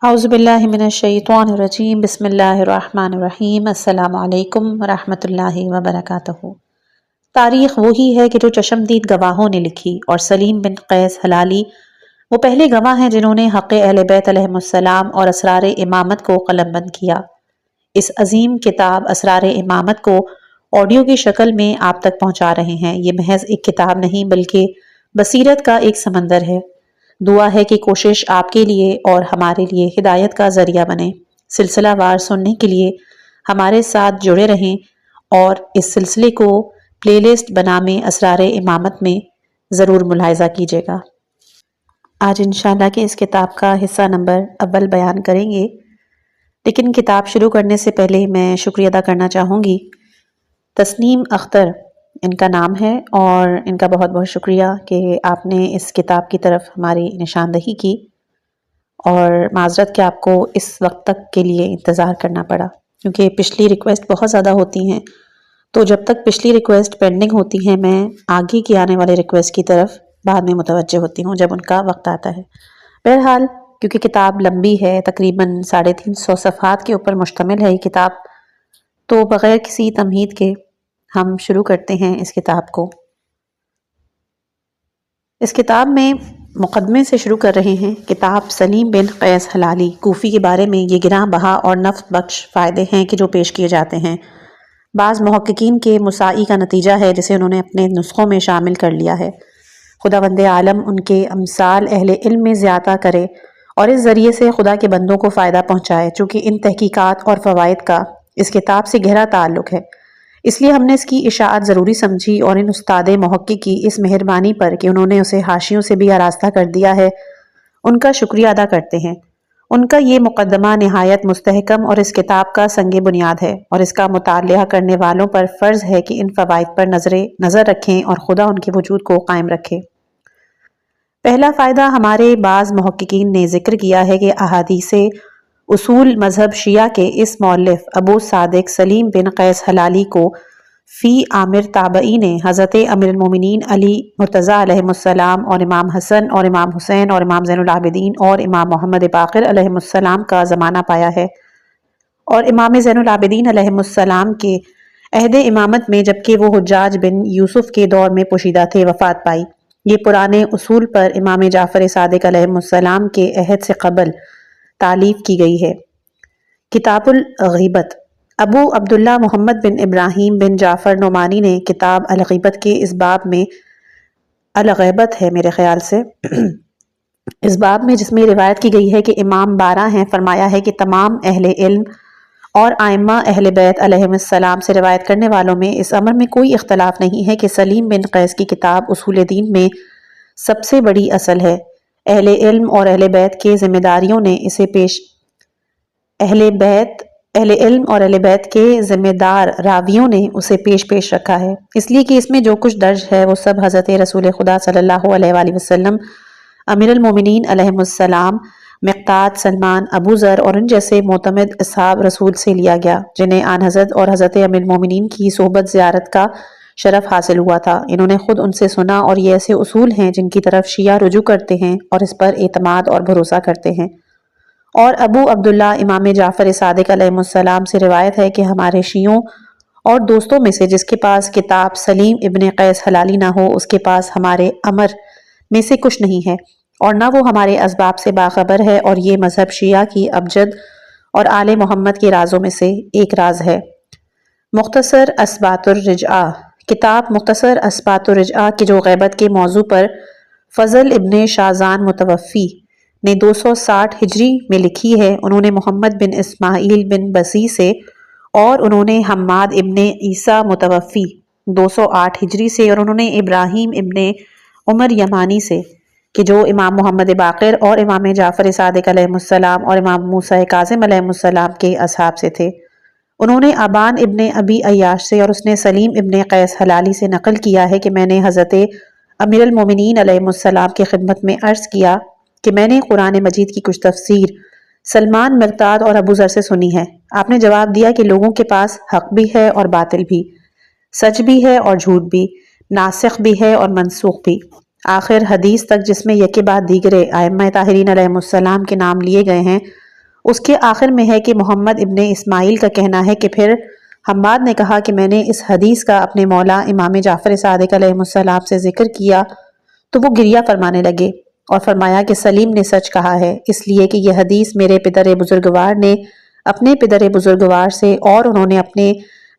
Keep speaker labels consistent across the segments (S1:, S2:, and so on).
S1: اعوذ باللہ من الشیطان الرجیم بسم اللہ الرحمن الرحیم السلام علیکم ورحمۃ اللہ وبرکاتہ۔ تاریخ وہی ہے کہ جو چشمدید گواہوں نے لکھی، اور سلیم بن قیس ہلالی وہ پہلے گواہ ہیں جنہوں نے حق اہل بیت علیہم السلام اور اسرار امامت کو قلم بند کیا۔ اس عظیم کتاب اسرار امامت کو آڈیو کی شکل میں آپ تک پہنچا رہے ہیں۔ یہ محض ایک کتاب نہیں بلکہ بصیرت کا ایک سمندر ہے۔ دعا ہے کہ کوشش آپ کے لیے اور ہمارے لیے ہدایت کا ذریعہ بنے۔ سلسلہ وار سننے کے لیے ہمارے ساتھ جڑے رہیں اور اس سلسلے کو پلے لسٹ بنامے اسرار امامت میں ضرور ملاحظہ کیجیے گا۔ آج انشاءاللہ کہ اس کتاب کا حصہ نمبر اول بیان کریں گے، لیکن کتاب شروع کرنے سے پہلے میں شکریہ ادا کرنا چاہوں گی۔ تسنیم اختر ان کا نام ہے، اور ان کا بہت بہت شکریہ کہ آپ نے اس کتاب کی طرف ہماری نشاندہی کی، اور معذرت کہ آپ کو اس وقت تک کے لیے انتظار کرنا پڑا، کیونکہ پچھلی ریکویسٹ بہت زیادہ ہوتی ہیں، تو جب تک پچھلی ریکویسٹ پینڈنگ ہوتی ہیں میں آگے کی آنے والے ریکویسٹ کی طرف بعد میں متوجہ ہوتی ہوں جب ان کا وقت آتا ہے۔ بہرحال کیونکہ کتاب لمبی ہے، تقریباً 350 صفحات کے اوپر مشتمل ہے یہ کتاب، تو بغیر کسی تمہید کے ہم شروع کرتے ہیں اس کتاب کو۔ اس کتاب میں مقدمے سے شروع کر رہے ہیں۔ کتاب سلیم بن قیس ہلالی کوفی کے بارے میں یہ گراں بہا اور نفع بخش فائدے ہیں کہ جو پیش کیے جاتے ہیں۔ بعض محققین کے مساعی کا نتیجہ ہے جسے انہوں نے اپنے نسخوں میں شامل کر لیا ہے۔ خداوند عالم ان کے امثال اہل علم میں زیادہ کرے اور اس ذریعے سے خدا کے بندوں کو فائدہ پہنچائے، چونکہ ان تحقیقات اور فوائد کا اس کتاب سے گہرا تعلق ہے، اس لیے ہم نے اس کی اشاعت ضروری سمجھی، اور ان استاد محقق کی اس مہربانی پر کہ انہوں نے اسے حاشیوں سے بھی آراستہ کر دیا ہے ان کا شکریہ ادا کرتے ہیں۔ ان کا یہ مقدمہ نہایت مستحکم اور اس کتاب کا سنگ بنیاد ہے، اور اس کا مطالعہ کرنے والوں پر فرض ہے کہ ان فوائد پر نظر رکھیں اور خدا ان کے وجود کو قائم رکھے۔ پہلا فائدہ ہمارے بعض محققین نے ذکر کیا ہے کہ احادیث اصول مذہب شیعہ کے اس مؤلف ابو صادق سلیم بن قیس ہلالی کو فی عامر تابعی نے حضرت امیر المومنین علی مرتضیٰ علیہ السلام اور امام حسن اور امام حسین اور امام زین العابدین اور امام محمد باقر علیہ السلام کا زمانہ پایا ہے، اور امام زین العابدین علیہ السلام کے عہد امامت میں جبکہ وہ حجاج بن یوسف کے دور میں پوشیدہ تھے وفات پائی۔ یہ پرانے اصول پر امام جعفر صادق علیہ السلام کے عہد سے قبل تالیف کی گئی ہے۔ کتاب الغیبت ابو عبداللہ محمد بن ابراہیم بن جعفر نعمانی نے کتاب الغیبت کے اس باب میں الغیبت ہے میرے خیال سے اس باب میں جس میں روایت کی گئی ہے کہ امام 12 ہیں، فرمایا ہے کہ تمام اہل علم اور ائمہ اہل بیت علیہم السلام سے روایت کرنے والوں میں اس امر میں کوئی اختلاف نہیں ہے کہ سلیم بن قیس کی کتاب اصول دین میں سب سے بڑی اصل ہے۔ اہل علم اور اہل بیت کے ذمہ داریوں نے اسے اہل علم اور اہل بیت کے ذمہ دار راویوں نے اسے پیش رکھا ہے، اس لیے کہ اس میں جو کچھ درج ہے وہ سب حضرت رسول خدا صلی اللہ علیہ وآلہ وسلم، امیر المومنین علیہ السلام، مقداد، سلمان، ابو ذر اور ان جیسے معتمد اصحاب رسول سے لیا گیا جنہیں آن حضرت اور حضرت امیر المومنین کی صحبت زیارت کا شرف حاصل ہوا تھا۔ انہوں نے خود ان سے سنا، اور یہ ایسے اصول ہیں جن کی طرف شیعہ رجوع کرتے ہیں اور اس پر اعتماد اور بھروسہ کرتے ہیں۔ اور ابو عبداللہ امام جعفر صادق علیہ السلام سے روایت ہے کہ ہمارے شیعوں اور دوستوں میں سے جس کے پاس کتاب سلیم ابن قیس ہلالی نہ ہو اس کے پاس ہمارے امر میں سے کچھ نہیں ہے، اور نہ وہ ہمارے اسباب سے باخبر ہے، اور یہ مذہب شیعہ کی ابجد اور آل محمد کے رازوں میں سے ایک راز ہے۔ مختصر اثبات الرجعہ کتاب مختصر اثبات الرجعہ کی جو غیبت کے موضوع پر فضل ابن شازان متوفی نے 260 ہجری میں لکھی ہے، انہوں نے محمد بن اسماعیل بن بصی سے، اور انہوں نے حماد ابن عیسیٰ متوفی 208 ہجری سے، اور انہوں نے ابراہیم ابن عمر یمانی سے کہ جو امام محمد باقر اور امام جعفر صادق علیہ السلام اور امام موسیٰ کاظم علیہ السلام کے اصحاب سے تھے۔ انہوں نے ابان ابن ابی عیاش سے، اور اس نے سلیم ابن قیس ہلالی سے نقل کیا ہے کہ میں نے حضرت امیر المومنین علیہ السلام کی خدمت میں عرض کیا کہ میں نے قرآن مجید کی کچھ تفسیر سلمان، مقداد اور ابو ذر سے سنی ہے۔ آپ نے جواب دیا کہ لوگوں کے پاس حق بھی ہے اور باطل بھی، سچ بھی ہے اور جھوٹ بھی، ناسخ بھی ہے اور منسوخ بھی، آخر حدیث تک جس میں یکے بعد دیگرے ائمہ طاہرین علیہ السلام کے نام لیے گئے ہیں اس کے آخر میں ہے کہ محمد ابن اسماعیل کا کہنا ہے کہ پھر حماد نے کہا کہ میں نے اس حدیث کا اپنے مولا امام جعفر صادق علیہ السلام سے ذکر کیا تو وہ گریہ فرمانے لگے اور فرمایا کہ سلیم نے سچ کہا ہے، اس لیے کہ یہ حدیث میرے پدر بزرگوار نے اپنے پدر بزرگوار سے اور انہوں نے اپنے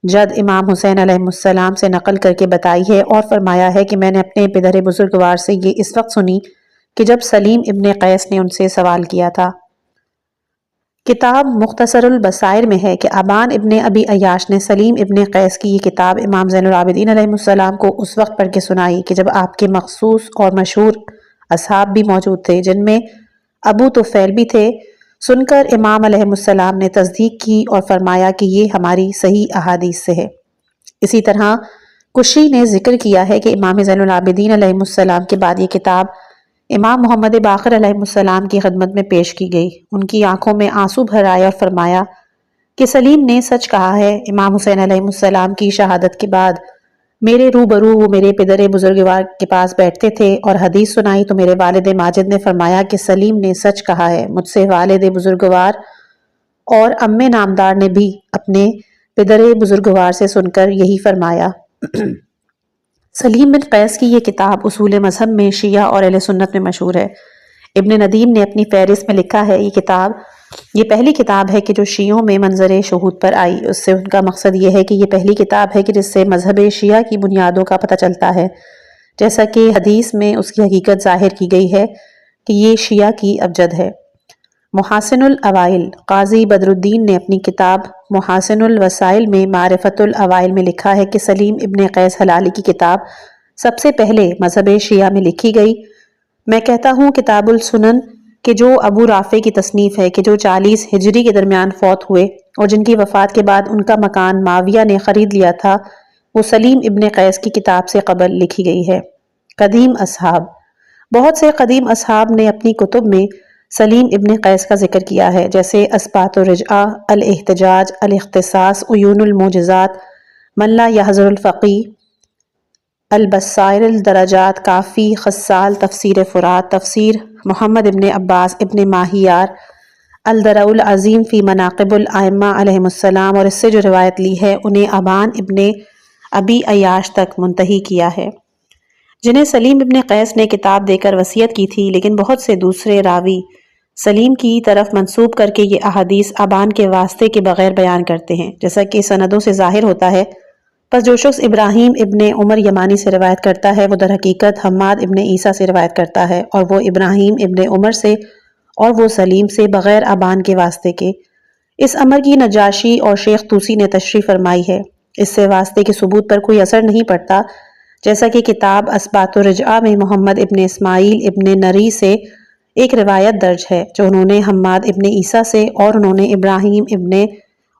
S1: جد امام حسین علیہ السلام سے نقل کر کے بتائی ہے، اور فرمایا ہے کہ میں نے اپنے پدر بزرگوار سے یہ اس وقت سنی کہ جب سلیم ابن قیس نے ان سے سوال کیا تھا۔ کتاب مختصر البصائر میں ہے کہ ابان ابن ابی عیاش نے سلیم ابن قیس کی یہ کتاب امام زین العابدین علیہ السلام کو اس وقت پڑھ کے سنائی کہ جب آپ کے مخصوص اور مشہور اصحاب بھی موجود تھے، جن میں ابو طفیل بھی تھے۔ سن کر امام علیہ السلام نے تصدیق کی اور فرمایا کہ یہ ہماری صحیح احادیث سے ہے۔ اسی طرح کشی نے ذکر کیا ہے کہ امام زین العابدین علیہ السلام کے بعد یہ کتاب امام محمد باقر علیہ السلام کی خدمت میں پیش کی گئی۔ ان کی آنکھوں میں آنسو بھر آئے اور فرمایا کہ سلیم نے سچ کہا ہے۔ امام حسین علیہ السلام کی شہادت کے بعد میرے روبرو وہ میرے پدر بزرگوار کے پاس بیٹھتے تھے اور حدیث سنائی تو میرے والد ماجد نے فرمایا کہ سلیم نے سچ کہا ہے۔ مجھ سے والد بزرگوار اور ام نامدار نے بھی اپنے پدر بزرگوار سے سن کر یہی فرمایا۔ سلیم بن قیس کی یہ کتاب اصول مذہب میں شیعہ اور اہل سنت میں مشہور ہے۔ ابن ندیم نے اپنی فہرست میں لکھا ہے یہ پہلی کتاب ہے کہ جو شیعوں میں منظر شہود پر آئی۔ اس سے ان کا مقصد یہ ہے کہ یہ پہلی کتاب ہے کہ جس سے مذہب شیعہ کی بنیادوں کا پتہ چلتا ہے، جیسا کہ حدیث میں اس کی حقیقت ظاہر کی گئی ہے کہ یہ شیعہ کی ابجد ہے۔ محاسن الاوائل قاضی بدر الدین نے اپنی کتاب محاسن الوسائل میں معرفت الاوائل میں لکھا ہے کہ سلیم ابن قیس ہلالی کی کتاب سب سے پہلے مذہب شیعہ میں لکھی گئی۔ میں کہتا ہوں کتاب السنن کہ جو ابو رافع کی تصنیف ہے کہ جو 40 ہجری کے درمیان فوت ہوئے اور جن کی وفات کے بعد ان کا مکان معاویہ نے خرید لیا تھا، وہ سلیم ابن قیس کی کتاب سے قبل لکھی گئی ہے۔ قدیم اصحاب بہت سے قدیم اصحاب نے اپنی کتب میں سلیم ابن قیس کا ذکر کیا ہے، جیسے اثبات الرجعہ، الاحتجاج، الاختصاص، عیون المعجزات، من لا یحضر الفقیہ، البصائر، الدرجات، کافی، خصال، تفسیر فرات، تفسیر محمد ابن عباس ابن ماہیار، الدرع العظیم فی مناقب الائمہ علیہم السلام، اور اس سے جو روایت لی ہے انہیں ابان ابن ابی عیاش تک منتہی کیا ہے، جنہیں سلیم ابن قیس نے کتاب دے کر وصیت کی تھی، لیکن بہت سے دوسرے راوی سلیم کی طرف منسوب کر کے یہ احادیث ابان کے واسطے کے بغیر بیان کرتے ہیں، جیسا کہ سندوں سے ظاہر ہوتا ہے۔ پس جو شخص ابراہیم ابن عمر یمانی سے روایت کرتا ہے وہ در حقیقت حماد ابن عیسیٰ سے روایت کرتا ہے، اور وہ ابراہیم ابن عمر سے اور وہ سلیم سے بغیر ابان کے واسطے کے۔ اس امر کی نجاشی اور شیخ طوسی نے تشریح فرمائی ہے۔ اس سے واسطے کے ثبوت پر کوئی اثر نہیں پڑتا، جیسا کہ کتاب اثبات الرجعہ میں محمد ابن اسماعیل ابن نری سے ایک روایت درج ہے جو انہوں نے حماد ابن عیسیٰ سے اور انہوں نے ابراہیم ابن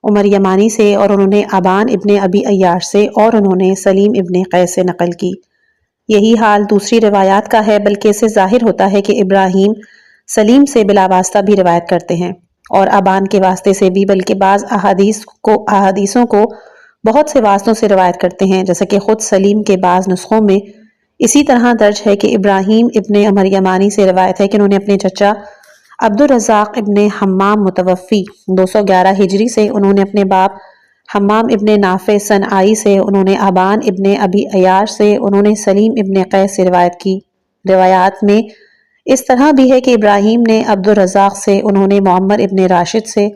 S1: عمر یمانی سے اور انہوں نے ابان ابن ابی عیاش سے اور انہوں نے سلیم ابن قیس سے نقل کی۔ یہی حال دوسری روایات کا ہے، بلکہ اس سے ظاہر ہوتا ہے کہ ابراہیم سلیم سے بلا واسطہ بھی روایت کرتے ہیں اور ابان کے واسطے سے بھی، بلکہ بعض احادیثوں کو بہت سے واسطوں سے روایت کرتے ہیں، جیسا کہ خود سلیم کے بعض نسخوں میں اسی طرح درج ہے کہ ابراہیم ابن عمر یمانی سے روایت ہے کہ انہوں نے اپنے چچا عبد الرزاق ابن حمام متوفی 211 ہجری سے، انہوں نے اپنے باپ حمام ابن نافع صنعائی سے، انہوں نے ابان ابن ابی عیاش سے، انہوں نے سلیم ابن قیس سے روایت کی۔ روایات میں اس طرح بھی ہے کہ ابراہیم نے عبد الرزاق سے، انہوں نے معمر ابن راشد سے،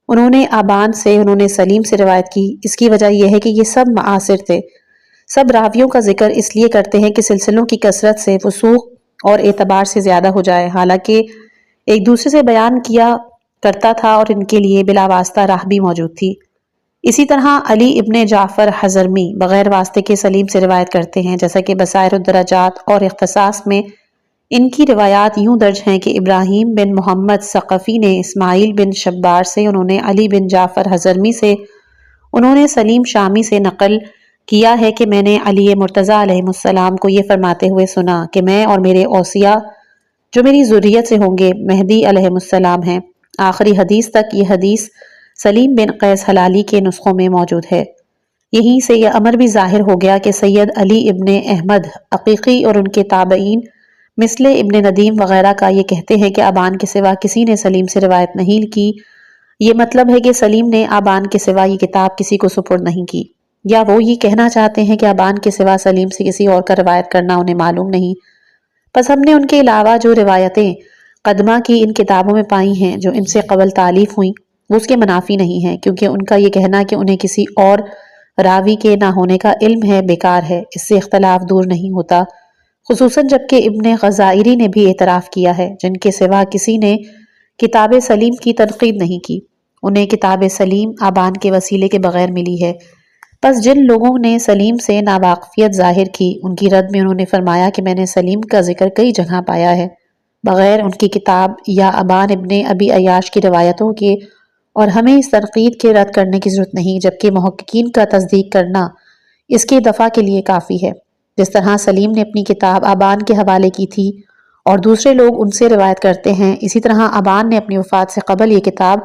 S1: انہوں نے ابان سے، انہوں نے سلیم سے روایت کی۔ اس کی وجہ یہ ہے کہ یہ سب معاصر تھے۔ سب راویوں کا ذکر اس لیے کرتے ہیں کہ سلسلوں کی کثرت سے وثوق اور اعتبار سے زیادہ ہو جائے، حالانکہ ایک دوسرے سے بیان کیا کرتا تھا اور ان کے لیے بلا واسطہ راہ بھی موجود تھی۔ اسی طرح علی ابن جعفر حضرمی بغیر واسطے کے سلیم سے روایت کرتے ہیں، جیسا کہ بصائر الدرجات اور اختصاص میں ان کی روایات یوں درج ہیں کہ ابراہیم بن محمد ثقفی نے اسماعیل بن شبار سے، انہوں نے علی بن جعفر حضرمی سے، انہوں نے سلیم شامی سے نقل کیا ہے کہ میں نے علی مرتضیٰ علیہ السلام کو یہ فرماتے ہوئے سنا کہ میں اور میرے اوصیاء جو میری ذریت سے ہوں گے مہدی علیہ السلام ہیں۔ آخری حدیث تک یہ حدیث سلیم بن قیس ہلالی کے نسخوں میں موجود ہے۔ یہیں سے یہ امر بھی ظاہر ہو گیا کہ سید علی ابن احمد عقیقی اور ان کے تابعین مثل ابن ندیم وغیرہ کا یہ کہتے ہیں کہ آبان کے سوا کسی نے سلیم سے روایت نہیں کی، یہ مطلب ہے کہ سلیم نے آبان کے سوا یہ کتاب کسی کو سپرد نہیں کی، یا وہ یہ کہنا چاہتے ہیں کہ آبان کے سوا سلیم سے کسی اور کا روایت کرنا انہیں معلوم نہیں۔ پس ہم نے ان کے علاوہ جو روایتیں قدمہ کی ان کتابوں میں پائی ہیں جو ان سے قبل تالیف ہوئیں، وہ اس کے منافی نہیں ہیں، کیونکہ ان کا یہ کہنا کہ انہیں کسی اور راوی کے نہ ہونے کا علم ہے بیکار ہے، اس سے اختلاف دور نہیں ہوتا، خصوصاً جبکہ ابن غزائری نے بھی اعتراف کیا ہے جن کے سوا کسی نے کتاب سلیم کی تنقید نہیں کی، انہیں کتاب سلیم آبان کے وسیلے کے بغیر ملی ہے۔ پس جن لوگوں نے سلیم سے ناواقفیت ظاہر کی، ان کی رد میں انہوں نے فرمایا کہ میں نے سلیم کا ذکر کئی جگہ پایا ہے بغیر ان کی کتاب یا ابان ابن ابی عیاش کی روایتوں کے، اور ہمیں اس تنقید کے رد کرنے کی ضرورت نہیں، جبکہ محققین کا تصدیق کرنا اس کے دفع کے لیے کافی ہے۔ جس طرح سلیم نے اپنی کتاب ابان کے حوالے کی تھی اور دوسرے لوگ ان سے روایت کرتے ہیں، اسی طرح ابان نے اپنی وفات سے قبل یہ کتاب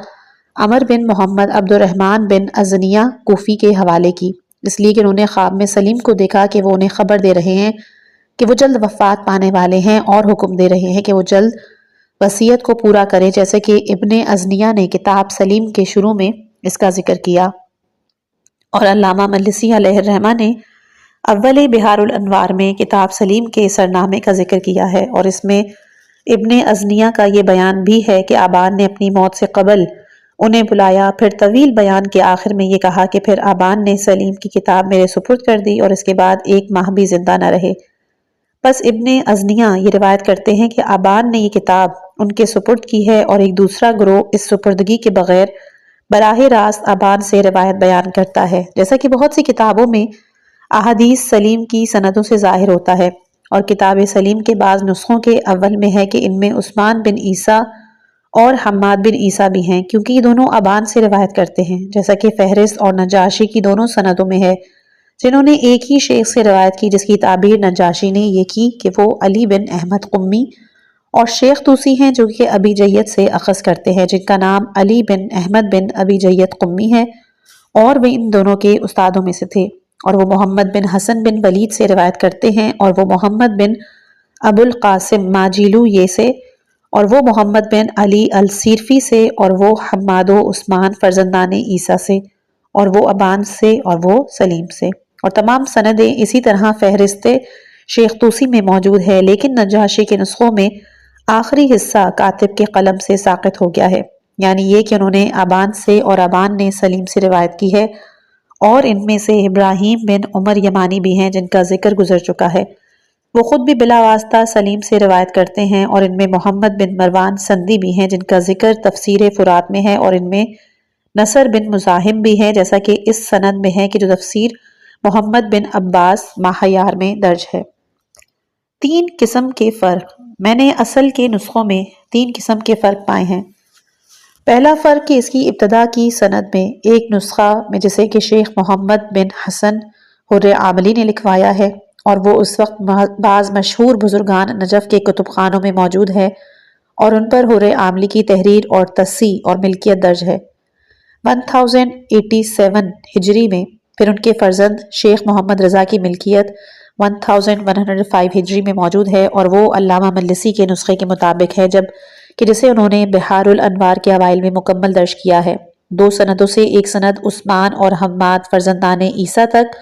S1: عمر بن محمد عبد الرحمن بن ازنیہ کوفی کے حوالے کی، اس لیے کہ انہوں نے خواب میں سلیم کو دیکھا کہ وہ انہیں خبر دے رہے ہیں کہ وہ جلد وفات پانے والے ہیں اور حکم دے رہے ہیں کہ وہ جلد وصیت کو پورا کرے، جیسے کہ ابن ازنیہ نے کتاب سلیم کے شروع میں اس کا ذکر کیا۔ اور علامہ مجلسی علیہ الرحمہ نے اول بہار الانوار میں کتاب سلیم کے سرنامے کا ذکر کیا ہے، اور اس میں ابن ازنیہ کا یہ بیان بھی ہے کہ آبان نے اپنی موت سے قبل انہیں بلایا، پھر طویل بیان کے آخر میں یہ کہا کہ پھر آبان نے سلیم کی کتاب میرے سپرد کر دی اور اس کے بعد 1 ماہ بھی زندہ نہ رہے۔ بس ابن ازنیہ یہ روایت کرتے ہیں کہ آبان نے یہ کتاب ان کے سپرد کی ہے، اور ایک دوسرا گروہ اس سپردگی کے بغیر براہ راست آبان سے روایت بیان کرتا ہے، جیسا کہ بہت سی کتابوں میں احادیث سلیم کی سندوں سے ظاہر ہوتا ہے، اور کتاب سلیم کے بعض نسخوں کے اول میں ہے کہ ان میں عثمان بن عیسیٰ اور حماد بن عیسیٰ بھی ہیں، کیونکہ یہ دونوں آبان سے روایت کرتے ہیں، جیسا کہ فہرست اور نجاشی کی دونوں سندوں میں ہے، جنہوں نے ایک ہی شیخ سے روایت کی، جس کی تعبیر نجاشی نے یہ کی کہ وہ علی بن احمد قمی اور شیخ طوسی ہیں جو کہ ابی جیت سے اخذ کرتے ہیں، جن کا نام علی بن احمد بن ابی جیت قمی ہے، اور وہ ان دونوں کے استادوں میں سے تھے، اور وہ محمد بن حسن بن ولید سے روایت کرتے ہیں، اور وہ محمد بن ابو القاسم ماجیلو یہ سے، اور وہ محمد بن علی السیرفی سے، اور وہ حماد و عثمان فرزندان عیسیٰ سے، اور وہ ابان سے، اور وہ سلیم سے، اور تمام سندیں اسی طرح فہرست شیخ طوسی میں موجود ہے، لیکن نجاشی کے نسخوں میں آخری حصہ کاتب کے قلم سے ساقط ہو گیا ہے، یعنی یہ کہ انہوں نے ابان سے اور ابان نے سلیم سے روایت کی ہے، اور ان میں سے ابراہیم بن عمر یمانی بھی ہیں جن کا ذکر گزر چکا ہے، وہ خود بھی بلا واسطہ سلیم سے روایت کرتے ہیں، اور ان میں محمد بن مروان سندی بھی ہیں جن کا ذکر تفسیر فرات میں ہے، اور ان میں نصر بن مزاحم بھی ہیں، جیسا کہ اس سند میں ہے کہ جو تفسیر محمد بن عباس ماہیار میں درج ہے۔ 3 قسم کے فرق۔ میں نے اصل کے نسخوں میں 3 قسم کے فرق پائے ہیں۔ پہلا فرق کہ اس کی ابتدا کی سند میں ایک نسخہ میں جسے کہ شیخ محمد بن حسن حر عاملی نے لکھوایا ہے، اور وہ اس وقت بعض مشہور بزرگان نجف کے کتب خانوں میں موجود ہے، اور ان پر حر عاملی کی تحریر اور تصحیح اور ملکیت درج ہے۔ 1087 ہجری میں پھر ان کے فرزند شیخ محمد رضا کی ملکیت 1105 ہجری میں موجود ہے، اور وہ علامہ مجلسی کے نسخے کے مطابق ہے، جب کہ جسے انہوں نے بہار الانوار کے اوائل میں مکمل درج کیا ہے۔ 2 سندوں سے ایک سند عثمان اور حماد فرزندان عیسیٰ تک،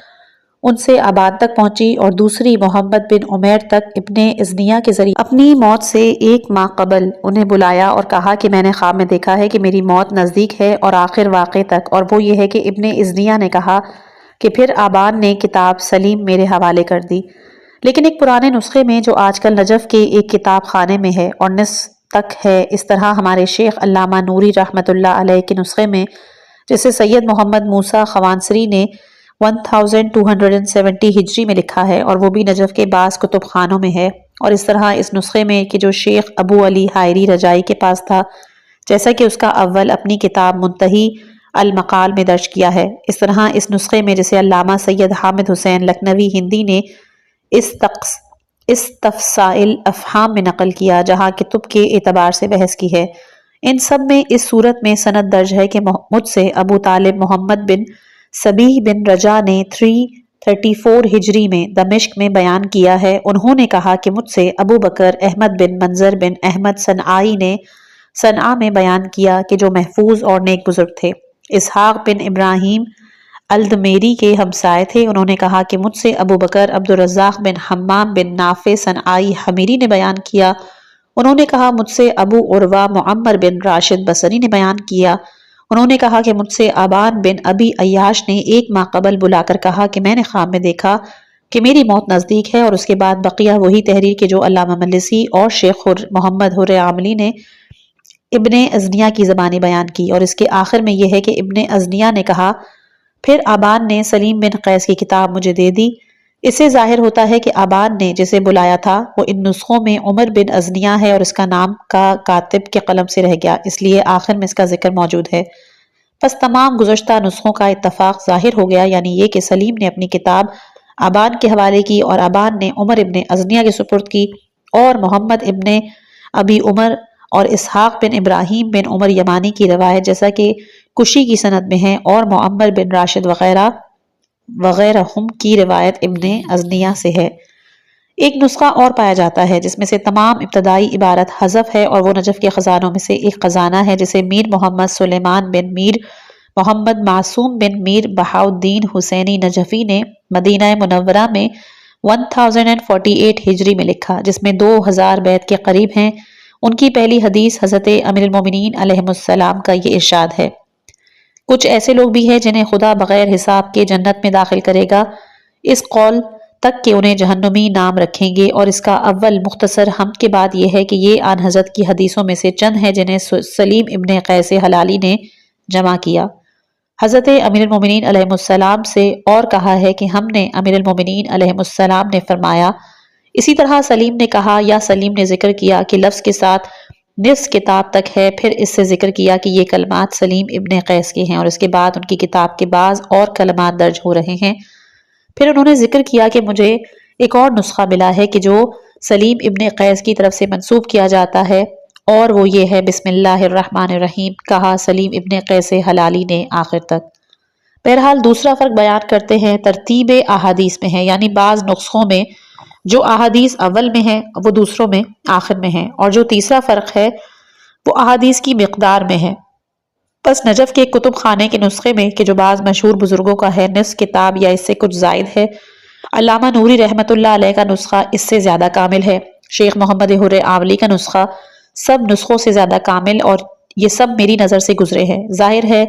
S1: ان سے آباد تک پہنچی، اور دوسری محمد بن عمیر تک ابن ازنیہ کے ذریعے اپنی موت سے 1 ماہ قبل انہیں بلایا اور کہا کہ میں نے خواب میں دیکھا ہے کہ میری موت نزدیک ہے، اور آخر واقعے تک، اور وہ یہ ہے کہ ابن ازنیہ نے کہا کہ پھر آبان نے کتاب سلیم میرے حوالے کر دی، لیکن ایک پرانے نسخے میں جو آج کل نجف کے ایک کتاب خانے میں ہے اور نصف تک ہے، اس طرح ہمارے شیخ علامہ نوری رحمۃ اللہ علیہ کے نسخے میں جسے سید محمد موسیٰ خوانسری نے 1270 ہجری میں لکھا ہے، اور وہ بھی نجف کے بعض کتب خانوں میں ہے، اور اس طرح اس نسخے میں کہ جو شیخ ابو علی حائری رجائی کے پاس تھا، جیسا کہ اس کا اول اپنی کتاب منتہی المقال میں درج کیا ہے، اس طرح اس نسخے میں جسے علامہ سید حامد حسین لکھنوی ہندی نے استفسائل افہام میں نقل کیا، جہاں کتب کے اعتبار سے بحث کی ہے۔ ان سب میں اس صورت میں سند درج ہے کہ مجھ سے ابو طالب محمد بن سبیح بن رجا نے 34 ہجری میں دمشق میں بیان کیا ہے۔ انہوں نے کہا کہ مجھ سے ابو بکر احمد بن منظر بن احمد صنعائی نے صنعا میں بیان کیا کہ جو محفوظ اور نیک بزرگ تھے، اسحاق بن ابراہیم الدمیری کے ہمسائے تھے۔ انہوں نے کہا کہ مجھ سے ابو بکر عبدالرزاق بن حمام بن نافع صنعائی حمیری نے بیان کیا۔ انہوں نے کہا مجھ سے ابو عروہ معمر بن راشد بصری نے بیان کیا۔ انہوں نے کہا کہ مجھ سے ابان بن ابی عیاش نے ایک ماہ قبل بلا کر کہا کہ میں نے خواب میں دیکھا کہ میری موت نزدیک ہے، اور اس کے بعد بقیہ وہی تحریر کے جو علامہ مجلسی اور شیخ محمد حر عاملی نے ابن ازنیہ کی زبانی بیان کی، اور اس کے آخر میں یہ ہے کہ ابن ازنیہ نے کہا پھر ابان نے سلیم بن قیس کی کتاب مجھے دے دی۔ اس سے ظاہر ہوتا ہے کہ ابان نے جسے بلایا تھا وہ ان نسخوں میں عمر بن ازنیہ ہے، اور اس کا نام کا کاتب کے قلم سے رہ گیا، اس لیے آخر میں اس کا ذکر موجود ہے۔ پس تمام گزشتہ نسخوں کا اتفاق ظاہر ہو گیا، یعنی یہ کہ سلیم نے اپنی کتاب ابان کے حوالے کی، اور ابان نے عمر ابن ازنیہ کے سپرد کی، اور محمد ابن ابی عمر اور اسحاق بن ابراہیم بن عمر یمانی کی روایت جیسا کہ کشی کی سند میں ہے، اور معمر بن راشد وغیرہ ہم کی روایت ابن ازنیہ سے ہے۔ ایک نسخہ اور پایا جاتا ہے جس میں سے تمام ابتدائی عبارت حذف ہے، اور وہ نجف کے خزانوں میں سے ایک خزانہ ہے جسے میر محمد سلیمان بن میر محمد معصوم بن میر بہاؤالدین حسینی نجفی نے مدینہ منورہ میں 1048 ہجری میں لکھا، جس میں 2000 بیت کے قریب ہیں۔ ان کی پہلی حدیث حضرت امیر المومنین علیہ السلام کا یہ ارشاد ہے، کچھ ایسے لوگ بھی ہیں جنہیں خدا بغیر حساب کے جنت میں داخل کرے گا، اس قول تک کہ انہیں جہنمی نام رکھیں گے، اور اس کا اول مختصر حمد کے بعد یہ ہے کہ یہ آن حضرت کی حدیثوں میں سے چند ہیں جنہیں سلیم ابن قیس حلالی نے جمع کیا۔ حضرت امیر المومنین علیہ السلام سے اور کہا ہے کہ ہم نے امیر المومنین علیہ السلام نے فرمایا، اسی طرح سلیم نے کہا یا سلیم نے ذکر کیا کہ لفظ کے ساتھ نصف کتاب تک ہے، پھر اس سے ذکر کیا کہ یہ کلمات سلیم ابن قیس کے ہیں، اور اس کے بعد ان کی کتاب کے بعض اور کلمات درج ہو رہے ہیں۔ پھر انہوں نے ذکر کیا کہ مجھے ایک اور نسخہ ملا ہے کہ جو سلیم ابن قیس کی طرف سے منسوب کیا جاتا ہے، اور وہ یہ ہے بسم اللہ الرحمن الرحیم، کہا سلیم ابن قیس حلالی نے آخر تک۔ بہرحال دوسرا فرق بیان کرتے ہیں ترتیب احادیث میں ہے، یعنی بعض نسخوں میں جو احادیث اول میں ہیں وہ دوسروں میں آخر میں ہیں، اور جو تیسرا فرق ہے وہ احادیث کی مقدار میں ہے۔ پس نجف کے کتب خانے کے نسخے میں کہ جو بعض مشہور بزرگوں کا ہے نصف کتاب یا اس سے کچھ زائد ہے، علامہ نوری رحمۃ اللہ علیہ کا نسخہ اس سے زیادہ کامل ہے، شیخ محمد حر عاملی کا نسخہ سب نسخوں سے زیادہ کامل، اور یہ سب میری نظر سے گزرے ہیں، ظاہر ہے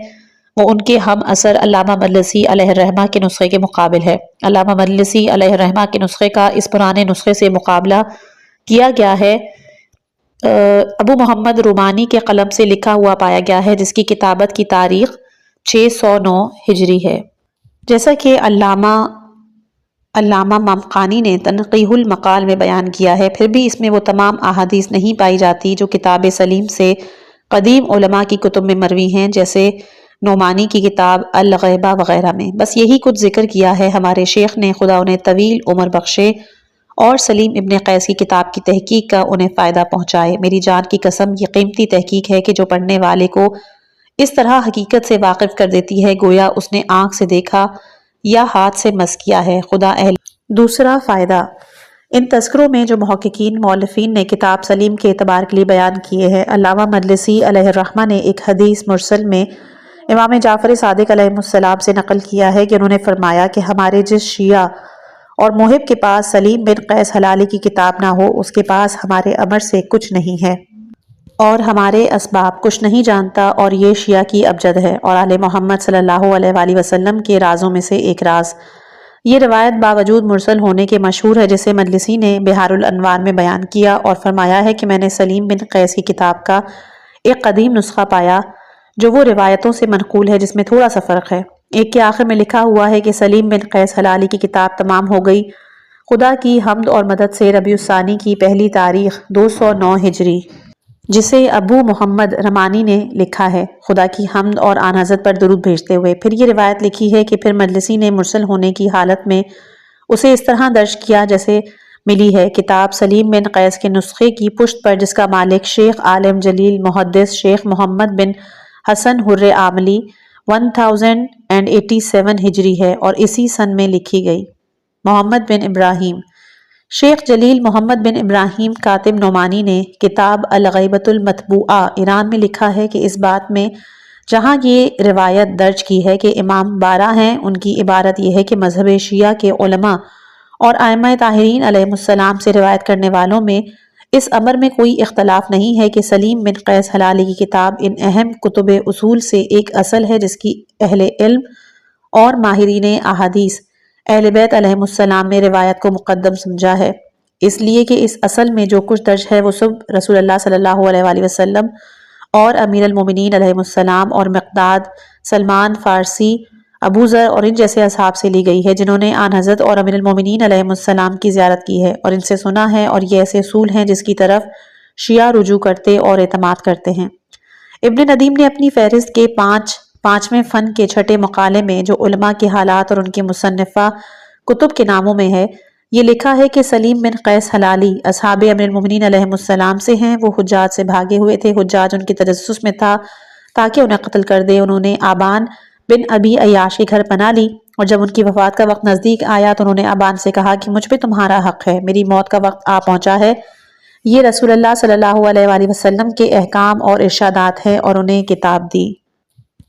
S1: وہ ان کے ہم اثر علامہ مجلسی علیہ الرحمہ کے نسخے کے مقابل ہے۔ علامہ مجلسی علیہ الرحمہ کے نسخے کا اس پرانے نسخے سے مقابلہ کیا گیا ہے، ابو محمد رومانی کے قلم سے لکھا ہوا پایا گیا ہے، جس کی کتابت کی تاریخ 609 ہجری ہے۔ جیسا کہ علامہ ممقانی نے تنقیح المقال میں بیان کیا ہے، پھر بھی اس میں وہ تمام احادیث نہیں پائی جاتی جو کتاب سلیم سے قدیم علماء کی کتب میں مروی ہیں، جیسے نعمانی کی کتاب الغیبہ وغیرہ میں۔ بس یہی کچھ ذکر کیا ہے ہمارے شیخ نے، خدا انہیں طویل عمر بخشے اور سلیم ابن قیس کی کتاب کی تحقیق کا انہیں فائدہ پہنچائے۔ میری جان کی قسم یہ قیمتی تحقیق ہے کہ جو پڑھنے والے کو اس طرح حقیقت سے واقف کر دیتی ہے گویا اس نے آنکھ سے دیکھا یا ہاتھ سے مس کیا ہے۔ خدا اہل۔ دوسرا فائدہ، ان تذکروں میں جو محققین مؤلفین نے کتاب سلیم کے اعتبار کے لیے بیان کیے ہیں، علامہ مجلسی علیہ الرحمہ نے ایک حدیث مرسل میں امام جعفر صادق علیہ السلام سے نقل کیا ہے کہ انہوں نے فرمایا کہ ہمارے جس شیعہ اور محب کے پاس سلیم بن قیس حلالی کی کتاب نہ ہو، اس کے پاس ہمارے امر سے کچھ نہیں ہے اور ہمارے اسباب کچھ نہیں جانتا، اور یہ شیعہ کی ابجد ہے اور آل محمد صلی اللہ علیہ وآلہ وسلم کے رازوں میں سے ایک راز۔ یہ روایت باوجود مرسل ہونے کے مشہور ہے، جسے مجلسی نے بہار الانوار میں بیان کیا اور فرمایا ہے کہ میں نے سلیم بن قیس کی کتاب کا ایک قدیم نسخہ پایا جو وہ روایتوں سے منقول ہے جس میں تھوڑا سا فرق ہے۔ ایک کے آخر میں لکھا ہوا ہے کہ سلیم بن قیس حلالی کی کتاب تمام ہو گئی، خدا کی حمد اور مدد سے ربیع الثانی کی پہلی تاریخ 209 ہجری، جسے ابو محمد رمانی نے لکھا ہے، خدا کی حمد اور آن حضرت پر درود بھیجتے ہوئے۔ پھر یہ روایت لکھی ہے کہ پھر مجلسی نے مرسل ہونے کی حالت میں اسے اس طرح درج کیا جیسے ملی ہے، کتاب سلیم بن قیس کے نسخے کی پشت پر جس کا مالک شیخ عالم جلیل محدث شیخ محمد بن حسن حر عاملی 1087 ہجری ہے اور اسی سن میں لکھی گئی۔ محمد بن ابراہیم شیخ جلیل محمد بن ابراہیم کاتب نعمانی نے کتاب الغیبۃ المطبوعہ ایران میں لکھا ہے کہ اس بات میں جہاں یہ روایت درج کی ہے کہ امام 12 ہیں، ان کی عبارت یہ ہے کہ مذہب شیعہ کے علماء اور ائمہ طاہرین علیہم السلام سے روایت کرنے والوں میں اس امر میں کوئی اختلاف نہیں ہے کہ سلیم بن قیس ہلالی کی کتاب ان اہم کتب اصول سے ایک اصل ہے جس کی اہل علم اور ماہرین احادیث اہل بیت علیہم السلام نے روایت کو مقدم سمجھا ہے، اس لیے کہ اس اصل میں جو کچھ درج ہے وہ سب رسول اللہ صلی اللہ علیہ وآلہ وسلم اور امیر المومنین علیہم السلام اور مقداد، سلمان فارسی، ابو ذر اور ان جیسے اصحاب سے لی گئی ہے جنہوں نے آن حضرت اور امیر المومنین علیہم السلام کی زیارت کی ہے اور ان سے سنا ہے، اور یہ ایسے اصول ہیں جس کی طرف شیعہ رجوع کرتے اور اعتماد کرتے ہیں۔ ابن ندیم نے اپنی فہرست کے پانچویں فن کے چھٹے مقالے میں جو علماء کے حالات اور ان کے مصنفہ کتب کے ناموں میں ہے، یہ لکھا ہے کہ سلیم بن قیس ہلالی اصحاب امیر المومنین علیہم السلام سے ہیں، وہ حجاج سے بھاگے ہوئے تھے، حجاج ان کے تجسس میں تھا تاکہ انہیں قتل کر دے، انہوں نے آبان بن ابی عیاش کے گھر پناہ لی، اور جب ان کی وفات کا وقت نزدیک آیا تو انہوں نے آبان سے کہا کہ مجھ پہ تمہارا حق ہے، میری موت کا وقت آ پہنچا ہے، یہ رسول اللہ صلی اللہ علیہ وآلہ وسلم کے احکام اور ارشادات ہیں، اور انہیں کتاب دی۔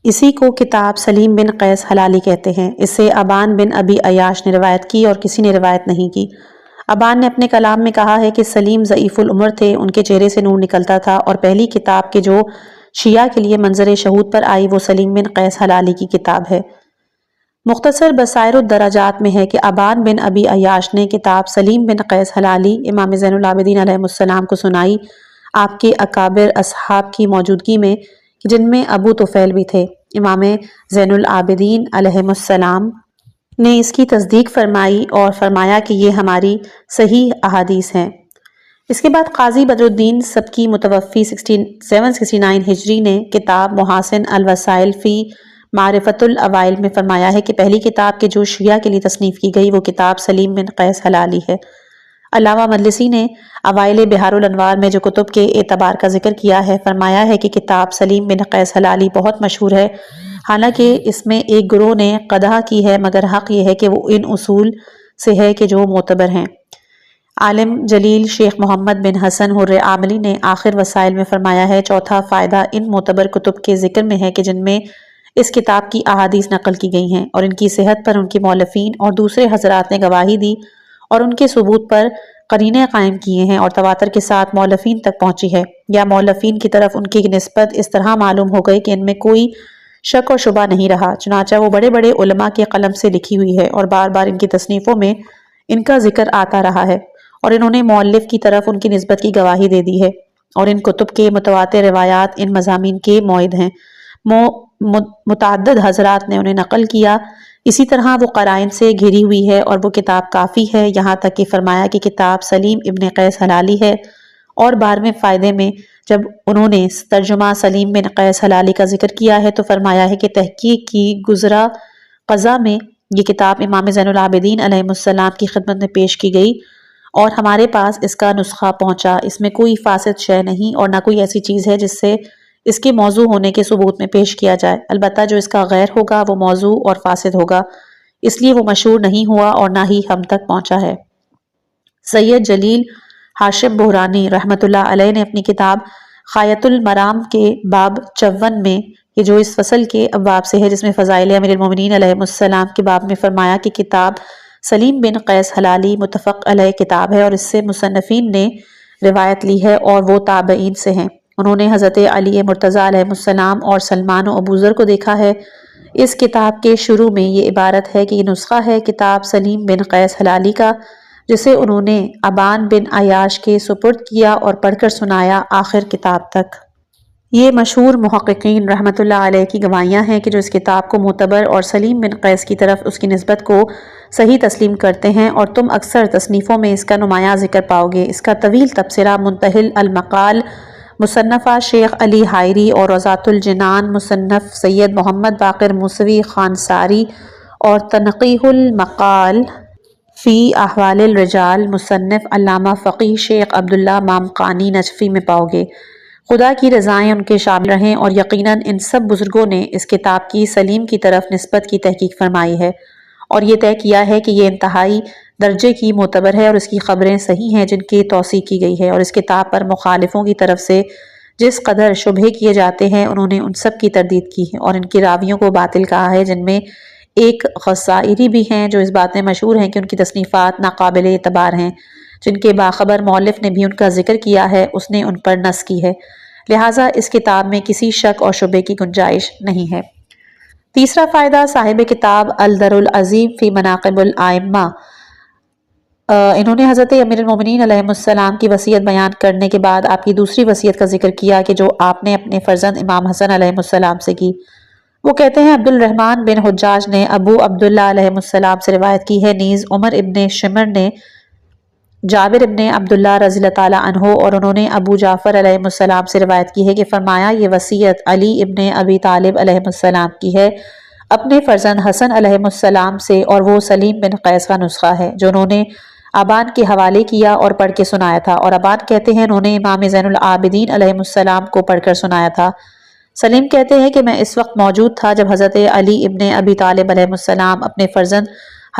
S1: اسی کو کتاب سلیم بن قیس ہلالی کہتے ہیں۔ اس سے ابان بن ابی عیاش نے روایت کی اور کسی نے روایت نہیں کی۔ ابان نے اپنے کلام میں کہا ہے کہ سلیم ضعیف العمر تھے، ان کے چہرے سے نور نکلتا تھا، اور پہلی کتاب کے جو شیعہ کے لیے منظر شہود پر آئی وہ سلیم بن قیس ہلالی کی کتاب ہے۔ مختصر بصائر الدرجات میں ہے کہ ابان بن ابی عیاش نے کتاب سلیم بن قیس ہلالی امام زین العابدین علیہ السلام کو سنائی، آپ کے اکابر اصحاب کی موجودگی میں، جن میں ابو طفیل بھی تھے۔ امام زین العابدین علیہ السلام نے اس کی تصدیق فرمائی اور فرمایا کہ یہ ہماری صحیح احادیث ہیں۔ اس کے بعد قاضی بدر الدین سبکی متوفی 769 ہجری نے کتاب محاسن الوسائل فی معرفت الاوائل میں فرمایا ہے کہ پہلی کتاب کے جو شیعہ کے لیے تصنیف کی گئی وہ کتاب سلیم بن قیس ہلالی ہے۔ علامہ مجلسی نے اوائل بحار الانوار میں جو کتب کے اعتبار کا ذکر کیا ہے، فرمایا ہے کہ کتاب سلیم بن قیس ہلالی بہت مشہور ہے، حالانکہ اس میں ایک گروہ نے قدح کی ہے، مگر حق یہ ہے کہ وہ ان اصول سے ہے کہ جو معتبر ہیں۔ عالم جلیل شیخ محمد بن حسن حر عاملی نے آخر وسائل میں فرمایا ہے، چوتھا فائدہ ان معتبر کتب کے ذکر میں ہے کہ جن میں اس کتاب کی احادیث نقل کی گئی ہیں اور ان کی صحت پر ان کے مؤلفین اور دوسرے حضرات نے گواہی دی اور ان کے ثبوت پر قرینے قائم کیے ہیں اور تواتر کے ساتھ مؤلفین تک پہنچی ہے، یا مؤلفین کی طرف ان کی نسبت اس طرح معلوم ہو گئی کہ ان میں کوئی شک اور شبہ نہیں رہا، چنانچہ وہ بڑے بڑے علماء کے قلم سے لکھی ہوئی ہے اور بار بار ان کی تصنیفوں میں ان کا ذکر آتا رہا ہے، اور انہوں نے مؤلف کی طرف ان کی نسبت کی گواہی دے دی ہے، اور ان کتب کے متواتر روایات ان مضامین کے موئد ہیں، متعدد حضرات نے انہیں نقل کیا، اسی طرح وہ قرائن سے گھری ہوئی ہے اور وہ کتاب کافی ہے، یہاں تک کہ فرمایا کہ کتاب سلیم ابن قیس ہلالی ہے۔ اور 12ویں فائدے میں جب انہوں نے ترجمہ سلیم بن قیس ہلالی کا ذکر کیا ہے تو فرمایا ہے کہ تحقیق کی گزرا قضا میں یہ کتاب امام زین العابدین علیہ السلام کی خدمت میں پیش کی گئی اور ہمارے پاس اس کا نسخہ پہنچا، اس میں کوئی فاسد شے نہیں اور نہ کوئی ایسی چیز ہے جس سے اس کے موضوع ہونے کے ثبوت میں پیش کیا جائے، البتہ جو اس کا غیر ہوگا وہ موضوع اور فاسد ہوگا، اس لیے وہ مشہور نہیں ہوا اور نہ ہی ہم تک پہنچا ہے۔ سید جلیل ہاشم بحرانی رحمۃ اللہ علیہ نے اپنی کتاب غایۃ المرام کے باب 54 میں، یہ جو اس فصل کے ابواب سے ہے جس میں فضائل امیر المومنین علیہ السلام کے باب میں فرمایا کہ کتاب سلیم بن قیس ہلالی متفق علیہ کتاب ہے اور اس سے مصنفین نے روایت لی ہے اور وہ تابعین سے ہیں، انہوں نے حضرت علی مرتضیٰ علیہ السلام اور سلمان و ابو ذر کو دیکھا ہے۔ اس کتاب کے شروع میں یہ عبارت ہے کہ یہ نسخہ ہے کتاب سلیم بن قیس ہلالی کا، جسے انہوں نے ابان بن عیاش کے سپرد کیا اور پڑھ کر سنایا آخر کتاب تک۔ یہ مشہور محققین رحمۃ اللہ علیہ کی گواہیاں ہیں کہ جو اس کتاب کو معتبر اور سلیم بن قیس کی طرف اس کی نسبت کو صحیح تسلیم کرتے ہیں، اور تم اکثر تصنیفوں میں اس کا نمایاں ذکر پاؤ گے۔ اس کا طویل تبصرہ منتہل المقال مصنفہ شیخ علی حائری اور روضۃ الجنان مصنف سید محمد باقر موسوی خانساری اور تنقیح المقال فی احوال الرجال مصنف علامہ فقیہ شیخ عبداللہ مامقانی نجفی میں پاؤ گے۔ خدا کی رضائیں ان کے شامل رہیں، اور یقیناً ان سب بزرگوں نے اس کتاب کی سلیم کی طرف نسبت کی تحقیق فرمائی ہے اور یہ طے کیا ہے کہ یہ انتہائی درجے کی معتبر ہے اور اس کی خبریں صحیح ہیں جن کی توثیق کی گئی ہے، اور اس کتاب پر مخالفوں کی طرف سے جس قدر شبہے کیے جاتے ہیں انہوں نے ان سب کی تردید کی ہے اور ان کی راویوں کو باطل کہا ہے، جن میں ایک غصائری بھی ہیں جو اس بات میں مشہور ہیں کہ ان کی تصنیفات ناقابل اعتبار ہیں، جن کے باخبر مؤلف نے بھی ان کا ذکر کیا ہے، اس نے ان پر نص کی ہے، لہٰذا اس کتاب میں کسی شک اور شبے کی گنجائش نہیں ہے۔ تیسرا فائدہ، صاحب کتاب الدر العظیم فی مناقب الائمہ، انہوں نے حضرت امیر المومنین علیہ السلام کی وصیت بیان کرنے کے بعد آپ کی دوسری وصیت کا ذکر کیا کہ جو آپ نے اپنے فرزند امام حسن علیہ السلام سے کی۔ وہ کہتے ہیں عبد الرحمن بن حجاج نے ابو عبداللہ علیہ السلام سے روایت کی ہے، نیز عمر ابن شمر نے جابر ابن عبداللہ رضی اللہ تعالیٰ عنہ اور انہوں نے ابو جعفر علیہ السلام سے روایت کی ہے کہ فرمایا یہ وصیت علی ابن ابی طالب علیہ السلام کی ہے اپنے فرزند حسن علیہ السلام سے، اور وہ سلیم بن قیس کا نسخہ ہے جو انہوں نے ابان کے حوالے کیا اور پڑھ کے سنایا تھا، اور ابان کہتے ہیں انہوں نے امام زین العابدین علیہ السلام کو پڑھ کر سنایا تھا۔ سلیم کہتے ہیں کہ میں اس وقت موجود تھا جب حضرت علی ابن ابی طالب علیہ السلام اپنے فرزند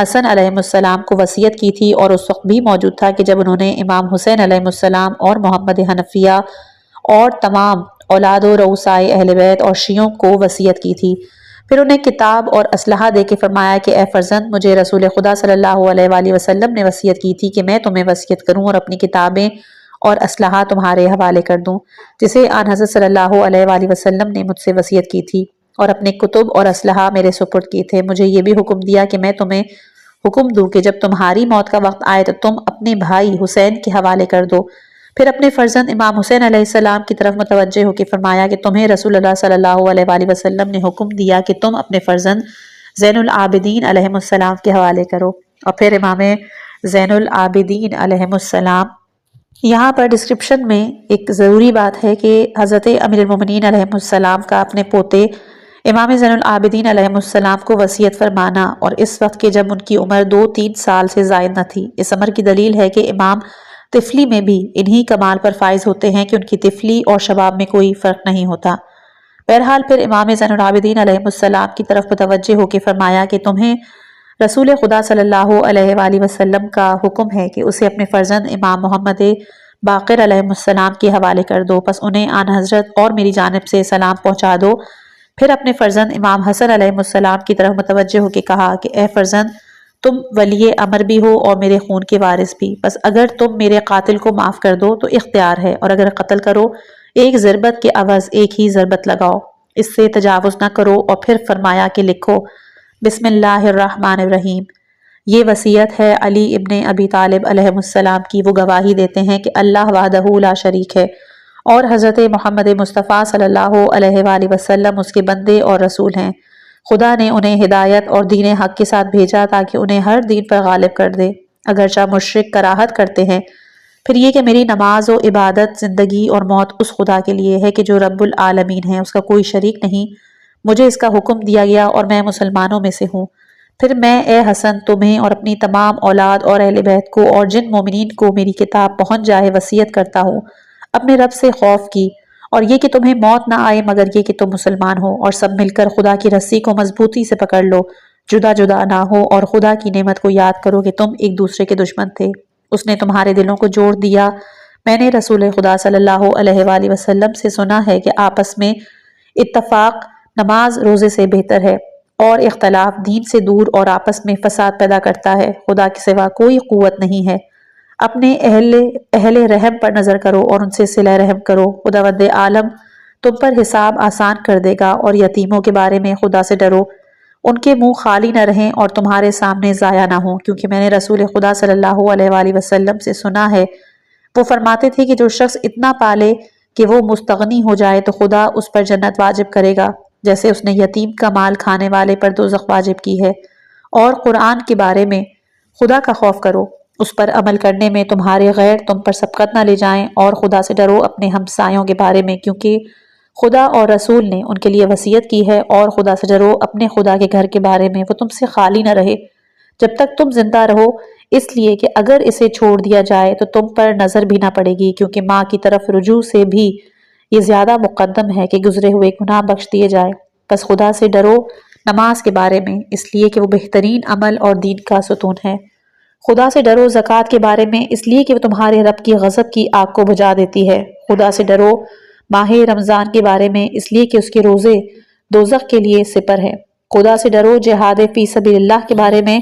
S1: حسن علیہ السلام کو وصیت کی تھی، اور اس وقت بھی موجود تھا کہ جب انہوں نے امام حسین علیہ السلام اور محمد حنفیہ اور تمام اولاد و رؤسائے اہل بیت اور شیعوں کو وصیت کی تھی۔ پھر انہیں کتاب اور اسلحہ دے کے فرمایا کہ اے فرزند، مجھے رسول خدا صلی اللہ علیہ وآلہ وسلم نے وصیت کی تھی کہ میں تمہیں وصیت کروں اور اپنی کتابیں اور اسلحہ تمہارے حوالے کر دوں، جسے آن حضرت صلی اللہ علیہ وآلہ وسلم نے مجھ سے وصیت کی تھی، اور اپنے کتب اور اسلحہ میرے سپرد کیے تھے۔ مجھے یہ بھی حکم دیا کہ میں تمہیں حکم دوں کہ جب تمہاری موت کا وقت آئے تو تم اپنے بھائی حسین کے حوالے کر دو۔ پھر اپنے فرزند امام حسین علیہ السلام کی طرف متوجہ ہو کے فرمایا کہ تمہیں رسول اللہ صلی اللہ علیہ وآلہ وسلم نے حکم دیا کہ تم اپنے فرزند زین العابدین علیہ السلام کے حوالے کرو۔ اور پھر امام زین العابدین علیہ السلام، یہاں پر ڈسکرپشن میں ایک ضروری بات ہے کہ حضرت امیر المومنین علیہ السلام کا اپنے پوتے امام زین العابدین علیہ السلام کو وصیت فرمانا اور اس وقت کے جب ان کی عمر 2-3 سال سے زائد نہ تھی، اس امر کی دلیل ہے کہ امام طفلی میں بھی انہی کمال پر فائز ہوتے ہیں کہ ان کی طفلی اور شباب میں کوئی فرق نہیں ہوتا۔ بہرحال پھر امام زین العابدین علیہ السلام کی طرف متوجہ ہو کے فرمایا کہ تمہیں رسول خدا صلی اللہ علیہ وآلہ وسلم کا حکم ہے کہ اسے اپنے فرزند امام محمد باقر علیہ السلام کے حوالے کر دو، پس انہیں آن حضرت اور میری جانب سے سلام پہنچا دو۔ پھر اپنے فرزند امام حسن علیہ السلام کی طرف متوجہ ہو کے کہا کہ اے فرزند، تم ولی امر بھی ہو اور میرے خون کے وارث بھی، بس اگر تم میرے قاتل کو معاف کر دو تو اختیار ہے، اور اگر قتل کرو ایک ضربت کے عوض ایک ہی ضربت لگاؤ، اس سے تجاوز نہ کرو۔ اور پھر فرمایا کہ لکھو بسم اللہ الرحمن الرحیم۔ یہ وصیت ہے علی ابن ابی طالب علیہ السلام کی۔ وہ گواہی دیتے ہیں کہ اللہ وحدہ لا شریک ہے اور حضرت محمد مصطفیٰ صلی اللہ علیہ وآلہ وسلم اس کے بندے اور رسول ہیں۔ خدا نے انہیں ہدایت اور دین حق کے ساتھ بھیجا تاکہ انہیں ہر دین پر غالب کر دے، اگرچہ مشرک کراہت کرتے ہیں۔ پھر یہ کہ میری نماز و عبادت، زندگی اور موت اس خدا کے لیے ہے کہ جو رب العالمین ہے، اس کا کوئی شریک نہیں۔ مجھے اس کا حکم دیا گیا اور میں مسلمانوں میں سے ہوں۔ پھر میں اے حسن تمہیں اور اپنی تمام اولاد اور اہل بیت کو اور جن مومنین کو میری کتاب پہنچ جائے وصیت کرتا ہوں اپنے رب سے خوف کی، اور یہ کہ تمہیں موت نہ آئے مگر یہ کہ تم مسلمان ہو، اور سب مل کر خدا کی رسی کو مضبوطی سے پکڑ لو، جدا جدا نہ ہو، اور خدا کی نعمت کو یاد کرو کہ تم ایک دوسرے کے دشمن تھے، اس نے تمہارے دلوں کو جوڑ دیا۔ میں نے رسول خدا صلی اللہ علیہ وآلہ وسلم سے سنا ہے کہ آپس میں اتفاق نماز روزے سے بہتر ہے، اور اختلاف دین سے دور اور آپس میں فساد پیدا کرتا ہے۔ خدا کے سوا کوئی قوت نہیں ہے۔ اپنے اہل رحم پر نظر کرو اور ان سے صلہ رحم کرو، خداوند عالم تم پر حساب آسان کر دے گا، اور یتیموں کے بارے میں خدا سے ڈرو، ان کے منہ خالی نہ رہیں اور تمہارے سامنے ضائع نہ ہوں، کیونکہ میں نے رسول خدا صلی اللہ علیہ وآلہ وسلم سے سنا ہے، وہ فرماتے تھے کہ جو شخص اتنا پالے کہ وہ مستغنی ہو جائے تو خدا اس پر جنت واجب کرے گا، جیسے اس نے یتیم کا مال کھانے والے پر دوزخ واجب کی ہے۔ اور قرآن کے بارے میں خدا کا خوف کرو، اس پر عمل کرنے میں تمہارے غیر تم پر سبقت نہ لے جائیں، اور خدا سے ڈرو اپنے ہمسایوں کے بارے میں، کیونکہ خدا اور رسول نے ان کے لیے وصیت کی ہے، اور خدا سے ڈرو اپنے خدا کے گھر کے بارے میں، وہ تم سے خالی نہ رہے جب تک تم زندہ رہو، اس لیے کہ اگر اسے چھوڑ دیا جائے تو تم پر نظر بھی نہ پڑے گی، کیونکہ ماں کی طرف رجوع سے بھی یہ زیادہ مقدم ہے کہ گزرے ہوئے گناہ بخش دیے جائے۔ بس خدا سے ڈرو نماز کے بارے میں، اس لیے کہ وہ بہترین عمل اور دین کا ستون ہے۔ خدا سے ڈرو زکوٰۃ کے بارے میں، اس لیے کہ وہ تمہارے رب کی غضب کی آگ کو بجھا دیتی ہے۔ خدا سے ڈرو ماہ رمضان کے بارے میں، اس لیے کہ اس کے روزے دوزخ کے لیے سپر ہے۔ خدا سے ڈرو جہاد فی سبیل اللہ کے بارے میں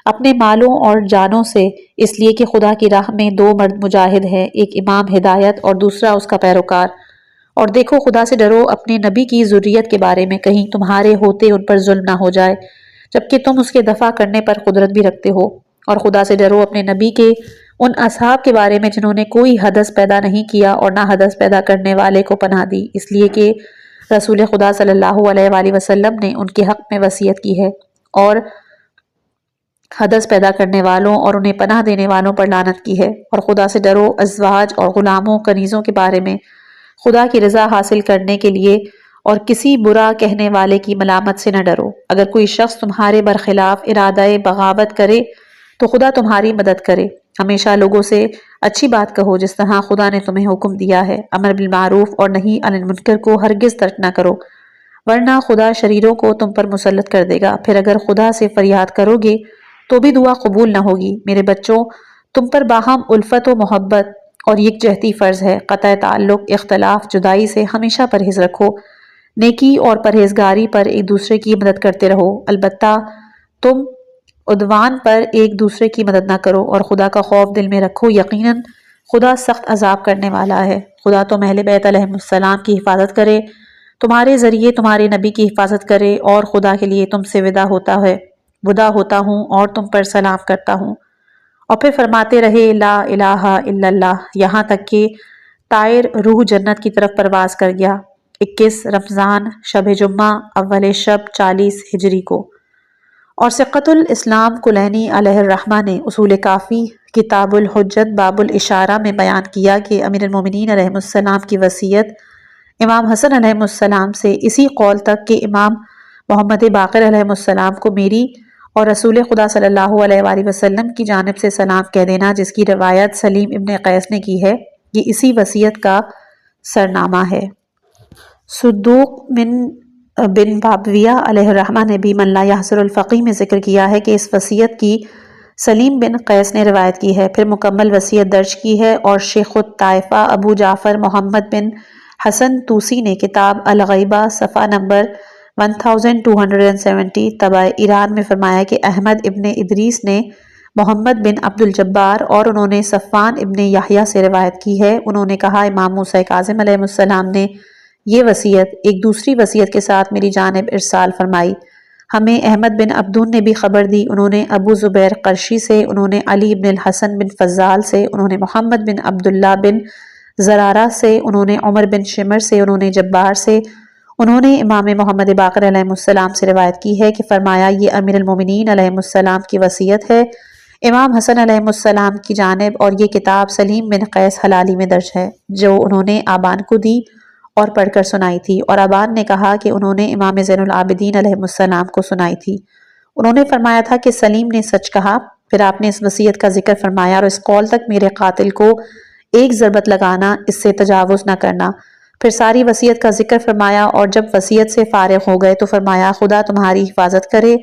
S1: اپنے مالوں اور جانوں سے، اس لیے کہ خدا کی راہ میں دو مرد مجاہد ہیں، ایک امام ہدایت اور دوسرا اس کا پیروکار۔ اور دیکھو خدا سے ڈرو اپنے نبی کی ذریت کے بارے میں، کہیں تمہارے ہوتے ان پر ظلم نہ ہو جائے، جبکہ تم اس کے دفع کرنے پر قدرت بھی رکھتے ہو۔ اور خدا سے ڈرو اپنے نبی کے ان اصحاب کے بارے میں جنہوں نے کوئی حدث پیدا نہیں کیا اور نہ حدث پیدا کرنے والے کو پناہ دی، اس لیے کہ رسول خدا صلی اللہ علیہ وآلہ وسلم نے ان کے حق میں وصیت کی ہے، اور حدث پیدا کرنے والوں اور انہیں پناہ دینے والوں پر لعنت کی ہے۔ اور خدا سے ڈرو ازواج اور غلاموں کنیزوں کے بارے میں، خدا کی رضا حاصل کرنے کے لیے، اور کسی برا کہنے والے کی ملامت سے نہ ڈرو۔ اگر کوئی شخص تمہارے برخلاف ارادہ بغاوت کرے تو خدا تمہاری مدد کرے۔ ہمیشہ لوگوں سے اچھی بات کہو جس طرح خدا نے تمہیں حکم دیا ہے۔ امر بالمعروف اور نہی عن المنکر کو ہرگز ترک نہ کرو، ورنہ خدا شریروں کو تم پر مسلط کر دے گا۔ پھر اگر خدا سے فریاد کرو گے تو بھی دعا قبول نہ ہوگی۔ میرے بچوں، تم پر باہم الفت و محبت اور یکجہتی فرض ہے۔ قطع تعلق، اختلاف، جدائی سے ہمیشہ پرہیز رکھو۔ نیکی اور پرہیزگاری پر ایک دوسرے کی مدد کرتے رہو، البتہ تم عدوان پر ایک دوسرے کی مدد نہ کرو، اور خدا کا خوف دل میں رکھو، یقیناً خدا سخت عذاب کرنے والا ہے۔ خدا تو اہل بیت علیہ السلام کی حفاظت کرے، تمہارے ذریعے تمہارے نبی کی حفاظت کرے، اور خدا کے لیے تم سے ودا ہوتا ہوں اور تم پر سلام کرتا ہوں۔ اور پھر فرماتے رہے لا الہ الا اللہ، یہاں تک کہ طائر روح جنت کی طرف پرواز کر گیا۔ 21 رمضان، شب جمعہ، اول شب 40 ہجری کو۔ اور سقۃ الاسلام کلینی علیہ الرحمہ نے اصول کافی کتاب الحجت باب الاشارہ میں بیان کیا کہ امیر المومنین علیہ السلام کی وصیت امام حسن علیہ السلام سے اسی قول تک کہ امام محمد باقر علیہ السلام کو میری اور رسول خدا صلی اللہ علیہ وآلہ وسلم کی جانب سے سلام کہہ دینا، جس کی روایت سلیم ابن قیس نے کی ہے، یہ اسی وصیت کا سرنامہ ہے۔ صدوق بن بابویہ علیہ الرحمہ نے بھی من لا یحصر الفقیہ میں ذکر کیا ہے کہ اس وصیت کی سلیم بن قیس نے روایت کی ہے، پھر مکمل وصیت درج کی ہے، اور شیخ الطائفہ ابو جعفر محمد بن حسن توسی نے کتاب الغیبہ صفحہ نمبر 1270 طبع ایران میں فرمایا کہ احمد ابن ادریس نے محمد بن عبد الجبار اور انہوں نے صفوان ابن یحییٰ سے روایت کی ہے، انہوں نے کہا امام موسیٰ کاظم علیہ السلام نے یہ وصیت ایک دوسری وصیت کے ساتھ میری جانب ارسال فرمائی۔ ہمیں احمد بن عبدون نے بھی خبر دی، انہوں نے ابو زبیر قرشی سے، انہوں نے علی بن الحسن بن فضال سے، انہوں نے محمد بن عبداللہ بن زرارہ سے، انہوں نے عمر بن شمر سے، انہوں نے جبار سے، انہوں نے امام محمد باقر علیہ السلام سے روایت کی ہے کہ فرمایا یہ امیر المومنین علیہ السلام کی وصیت ہے امام حسن علیہ السلام کی جانب، اور یہ کتاب سلیم بن قیس حلالی میں درج ہے، جو انہوں نے آبان کو دی اور پڑھ کر سنائی تھی، اور آبان نے کہا کہ انہوں نے امام زین العابدین علیہ السلام کو سنائی تھی۔ انہوں نے فرمایا تھا کہ سلیم نے سچ کہا، پھر آپ نے اس وصیت کا ذکر فرمایا اور اس قول تک میرے قاتل کو ایک ضربت لگانا، اس سے تجاوز نہ کرنا، پھر ساری وصیت کا ذکر فرمایا، اور جب وصیت سے فارغ ہو گئے تو فرمایا خدا تمہاری حفاظت کرے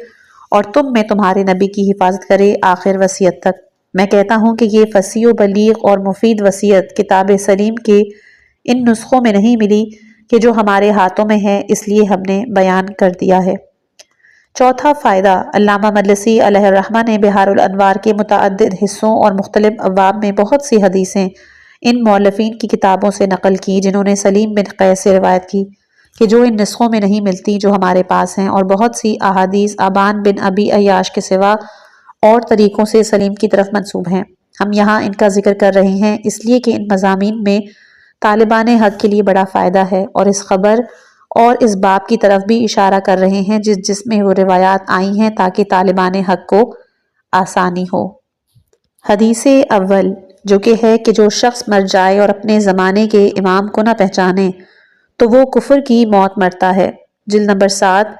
S1: اور تم میں تمہارے نبی کی حفاظت کرے آخر وصیت تک۔ میں کہتا ہوں کہ یہ فصیح و بلیغ اور مفید وصیت کتاب سلیم کے ان نسخوں میں نہیں ملی کہ جو ہمارے ہاتھوں میں ہے، اس لیے ہم نے بیان کر دیا ہے۔ چوتھا فائدہ، علامہ مجلسی علیہ الرحمہ نے بحار الانوار کے متعدد حصوں اور مختلف ابواب میں بہت سی حدیثیں ان مؤلفین کی کتابوں سے نقل کی جنہوں نے سلیم بن قیس سے روایت کی، کہ جو ان نسخوں میں نہیں ملتی جو ہمارے پاس ہیں، اور بہت سی احادیث آبان بن ابی عیاش کے سوا اور طریقوں سے سلیم کی طرف منسوب ہیں۔ ہم یہاں ان کا ذکر کر رہے ہیں اس لیے کہ ان مضامین میں طالبان حق کے لیے بڑا فائدہ ہے، اور اس خبر اور اس باب کی طرف بھی اشارہ کر رہے ہیں جس میں وہ روایات آئی ہیں تاکہ طالبان حق کو آسانی ہو۔ حدیث اول، جو کہ ہے کہ جو شخص مر جائے اور اپنے زمانے کے امام کو نہ پہچانے تو وہ کفر کی موت مرتا ہے، جلد نمبر 7،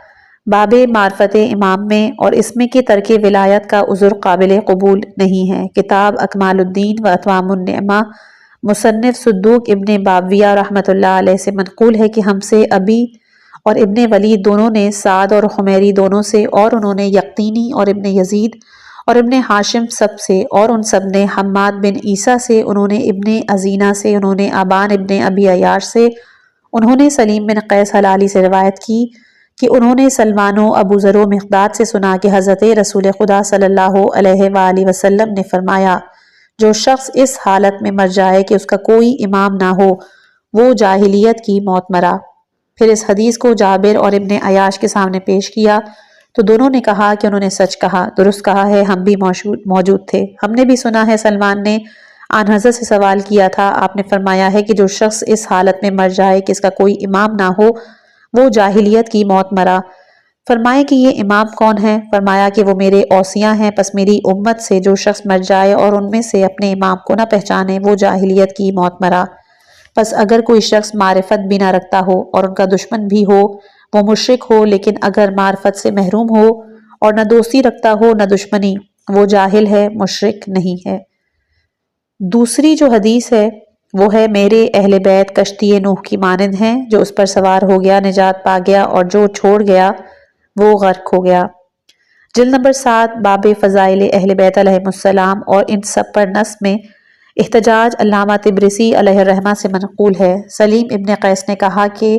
S1: باب معرفت امام میں، اور اس میں کہ ترک ولایت کا عذر قابل قبول نہیں ہے، کتاب اکمال الدین و اتمام النعمہ مصنف صدوق ابن باویہ رحمۃ اللہ علیہ سے منقول ہے کہ ہم سے ابی اور ابن ولید دونوں نے سعد اور حمیری دونوں سے، اور انہوں نے یقطینی اور ابن یزید اور ابن ہاشم سب سے، اور ان سب نے حماد بن عیسیٰ سے، انہوں نے ابن ازینہ سے، انہوں نے ابان ابن ابی عیاش سے، انہوں نے سلیم بن قیس ہلالی سے روایت کی کہ انہوں نے سلمان و ابو ذر و مقداد سے سنا کہ حضرت رسول خدا صلی اللہ علیہ وآلہ وسلم نے فرمایا، جو شخص اس حالت میں مر جائے کہ اس کا کوئی امام نہ ہو، وہ جاہلیت کی موت مرا۔ پھر اس حدیث کو جابر اور ابن عیاش کے سامنے پیش کیا تو دونوں نے کہا کہ انہوں نے سچ کہا، درست کہا ہے، ہم بھی موجود تھے، ہم نے بھی سنا ہے۔ سلمان نے آن حضرت سے سوال کیا تھا، آپ نے فرمایا ہے کہ جو شخص اس حالت میں مر جائے کہ اس کا کوئی امام نہ ہو، وہ جاہلیت کی موت مرا۔ فرمائے کہ یہ امام کون ہے؟ فرمایا کہ وہ میرے اوصیاء ہیں، پس میری امت سے جو شخص مر جائے اور ان میں سے اپنے امام کو نہ پہچانے، وہ جاہلیت کی موت مرا۔ پس اگر کوئی شخص معرفت بھی نہ رکھتا ہو اور ان کا دشمن بھی ہو، وہ مشرک ہو، لیکن اگر معرفت سے محروم ہو اور نہ دوستی رکھتا ہو نہ دشمنی، وہ جاہل ہے، مشرک نہیں ہے۔ دوسری جو حدیث ہے وہ ہے، میرے اہل بیت کشتی نوح کی مانند ہیں، جو اس پر سوار ہو گیا نجات پا گیا، اور جو چھوڑ گیا وہ غرق ہو گیا۔ جلد نمبر 7 باب فضائل اہل بیت علیہم السلام اور ان سب پر نص میں احتجاج علامہ طبرسی علیہ الرحمہ سے منقول ہے۔ سلیم ابن قیس نے کہا کہ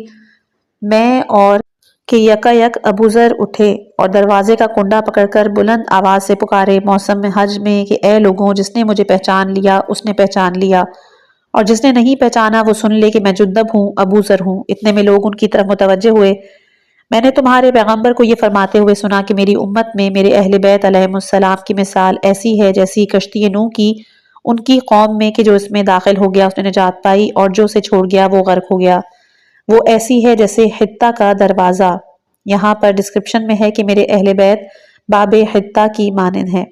S1: میں اور کہ یکا یک ابو ذر اٹھے اور دروازے کا کنڈا پکڑ کر بلند آواز سے پکارے موسم حج میں کہ اے لوگوں، جس نے مجھے پہچان لیا اس نے پہچان لیا، اور جس نے نہیں پہچانا وہ سن لے کہ میں جندب ہوں، ابو ذر ہوں۔ اتنے میں لوگ ان کی طرف متوجہ ہوئے۔ میں نے تمہارے پیغمبر کو یہ فرماتے ہوئے سنا کہ میری امت میں میرے اہل بیت علیہم السلام کی مثال ایسی ہے جیسی کشتی نوح کی ان کی قوم میں، کہ جو اس میں داخل ہو گیا اس نے نجات پائی، اور جو اسے چھوڑ گیا وہ غرق ہو گیا۔ وہ ایسی ہے جیسے حتہ کا دروازہ۔ یہاں پر ڈسکرپشن میں ہے کہ میرے اہل بیت باب حتہ کی مانند ہے۔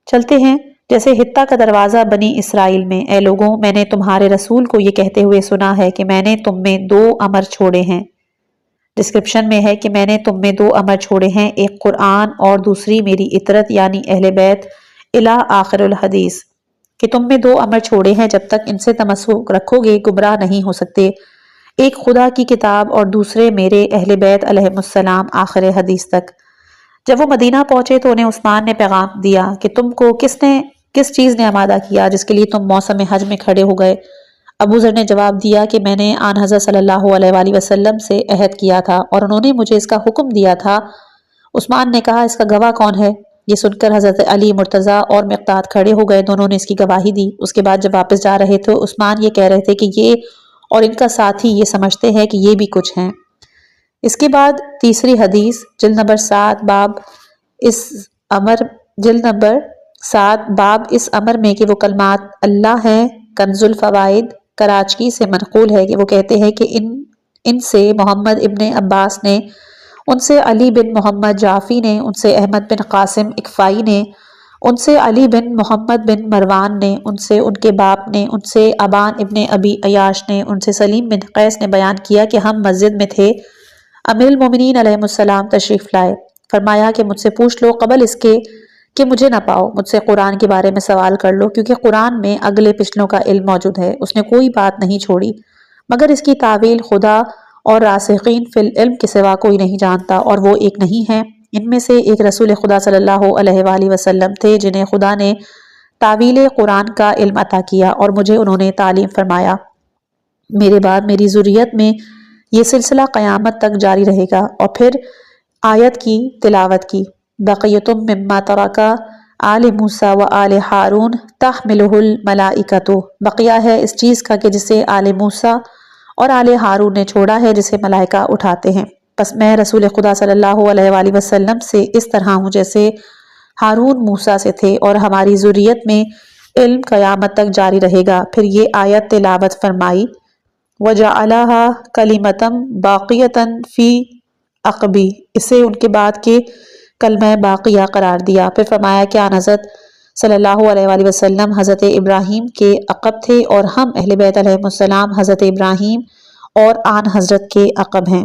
S1: چلتے ہیں، جیسے حتہ کا دروازہ بنی اسرائیل میں۔ اے لوگوں، میں نے تمہارے رسول کو یہ کہتے ہوئے سنا ہے کہ میں نے تم میں 2 امر چھوڑے ہیں۔ ڈسکرپشن میں ہے کہ میں نے تم میں 2 امر چھوڑے ہیں، ایک قرآن اور دوسری میری اطرت یعنی اہل بیت الی آخر الحدیث، کہ تم میں 2 امر چھوڑے ہیں، جب تک ان سے تمسک رکھو گے گمراہ نہیں ہو سکتے، ایک خدا کی کتاب اور دوسرے میرے اہل بیت علیہم السلام آخر حدیث تک۔ جب وہ مدینہ پہنچے تو انہیں عثمان نے پیغام دیا کہ تم کو کس چیز نے آمادہ کیا جس کے لیے تم موسم حج میں کھڑے ہو گئے؟ ابو ذر نے جواب دیا کہ میں نے آن حضرت صلی اللہ علیہ وآلہ وسلم سے عہد کیا تھا اور انہوں نے مجھے اس کا حکم دیا تھا۔ عثمان نے کہا، اس کا گواہ کون ہے؟ یہ سن کر حضرت علی، مرتضیٰ اور مقداد کھڑے ہو گئے، دونوں نے اس کی گواہی دی۔ اس کے بعد جب واپس جا رہے تھے عثمان یہ کہہ رہے تھے کہ یہ اور ان کا ساتھی یہ سمجھتے ہیں کہ یہ بھی کچھ ہیں۔ اس کے بعد تیسری حدیث جلد نمبر 7 باب اس امر میں کہ وہ کلمات اللہ ہیں۔ کنز الفوائد کراچی سے منقول ہے کہ وہ کہتے ہیں کہ ان سے محمد ابن عباس نے، ان سے علی بن محمد جعفی نے، ان سے احمد بن قاسم اکفائی نے، ان سے علی بن محمد بن مروان نے، ان سے ان کے باپ نے، ان سے ابان ابن ابی عیاش نے، ان سے سلیم بن قیس نے بیان کیا کہ ہم مسجد میں تھے، امیر المومنین علیہ السلام تشریف لائے۔ فرمایا کہ مجھ سے پوچھ لو قبل اس کے کہ مجھے نہ پاؤ، مجھ سے قرآن کے بارے میں سوال کر لو، کیونکہ قرآن میں اگلے پچھلوں کا علم موجود ہے۔ اس نے کوئی بات نہیں چھوڑی مگر اس کی تعویل خدا اور راسخین فی العلم کے سوا کوئی نہیں جانتا، اور وہ ایک نہیں ہے۔ ان میں سے ایک رسول خدا صلی اللہ علیہ وآلہ وسلم تھے جنہیں خدا نے تعویل قرآن کا علم عطا کیا، اور مجھے انہوں نے تعلیم فرمایا۔ میرے بعد میری ذریت میں یہ سلسلہ قیامت تک جاری رہے گا۔ اور پھر آیت کی تلاوت کی، بقیتم مما ترک آل موسیٰ و آل ہارون تحملہ الملائکۃ، بقیہ ہے اس چیز کا کہ جسے آل موسیٰ اور آل ہارون نے چھوڑا ہے، جسے ملائکہ اٹھاتے ہیں۔ پس میں رسول خدا صلی اللہ علیہ وآلہ وسلم سے اس طرح ہوں جیسے ہارون موسیٰ سے تھے، اور ہماری ذریت میں علم قیامت تک جاری رہے گا۔ پھر یہ آیت تلاوت فرمائی، وَجَعَلَهَا كَلِمَةً بَاقِيَةً فِي عَقْبِهِ، اسے ان کے بعد کے کلمہ باقیہ قرار دیا۔ پھر فرمایا کہ آن حضرت صلی اللہ علیہ وآلہ وسلم حضرت ابراہیم کے عقب تھے، اور ہم اہل بیت علیہ السلام حضرت ابراہیم اور آن حضرت کے عقب ہیں۔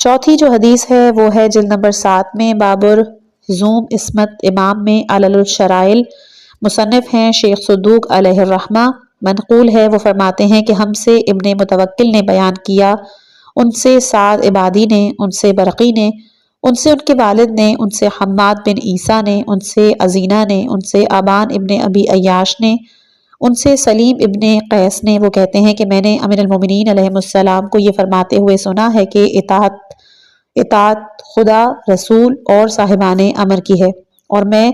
S1: چوتھی جو حدیث ہے وہ ہے جلد نمبر 7 میں بابر زوم عصمت امام میں علل الشرائل، مصنف ہیں شیخ صدوق علیہ الرحمہ، منقول ہے وہ فرماتے ہیں کہ ہم سے ابن متوکل نے بیان کیا، ان سے سعد عبادی نے، ان سے برقی نے، ان سے ان کے والد نے، ان سے حماد بن عیسیٰ نے، ان سے عزینہ نے، ان سے ابان ابن ابی عیاش نے، ان سے سلیم ابن قیس نے، وہ کہتے ہیں کہ میں نے امیر المومنین علیہ السلام کو یہ فرماتے ہوئے سنا ہے کہ اطاعت خدا، رسول اور صاحبان امر کی ہے، اور میں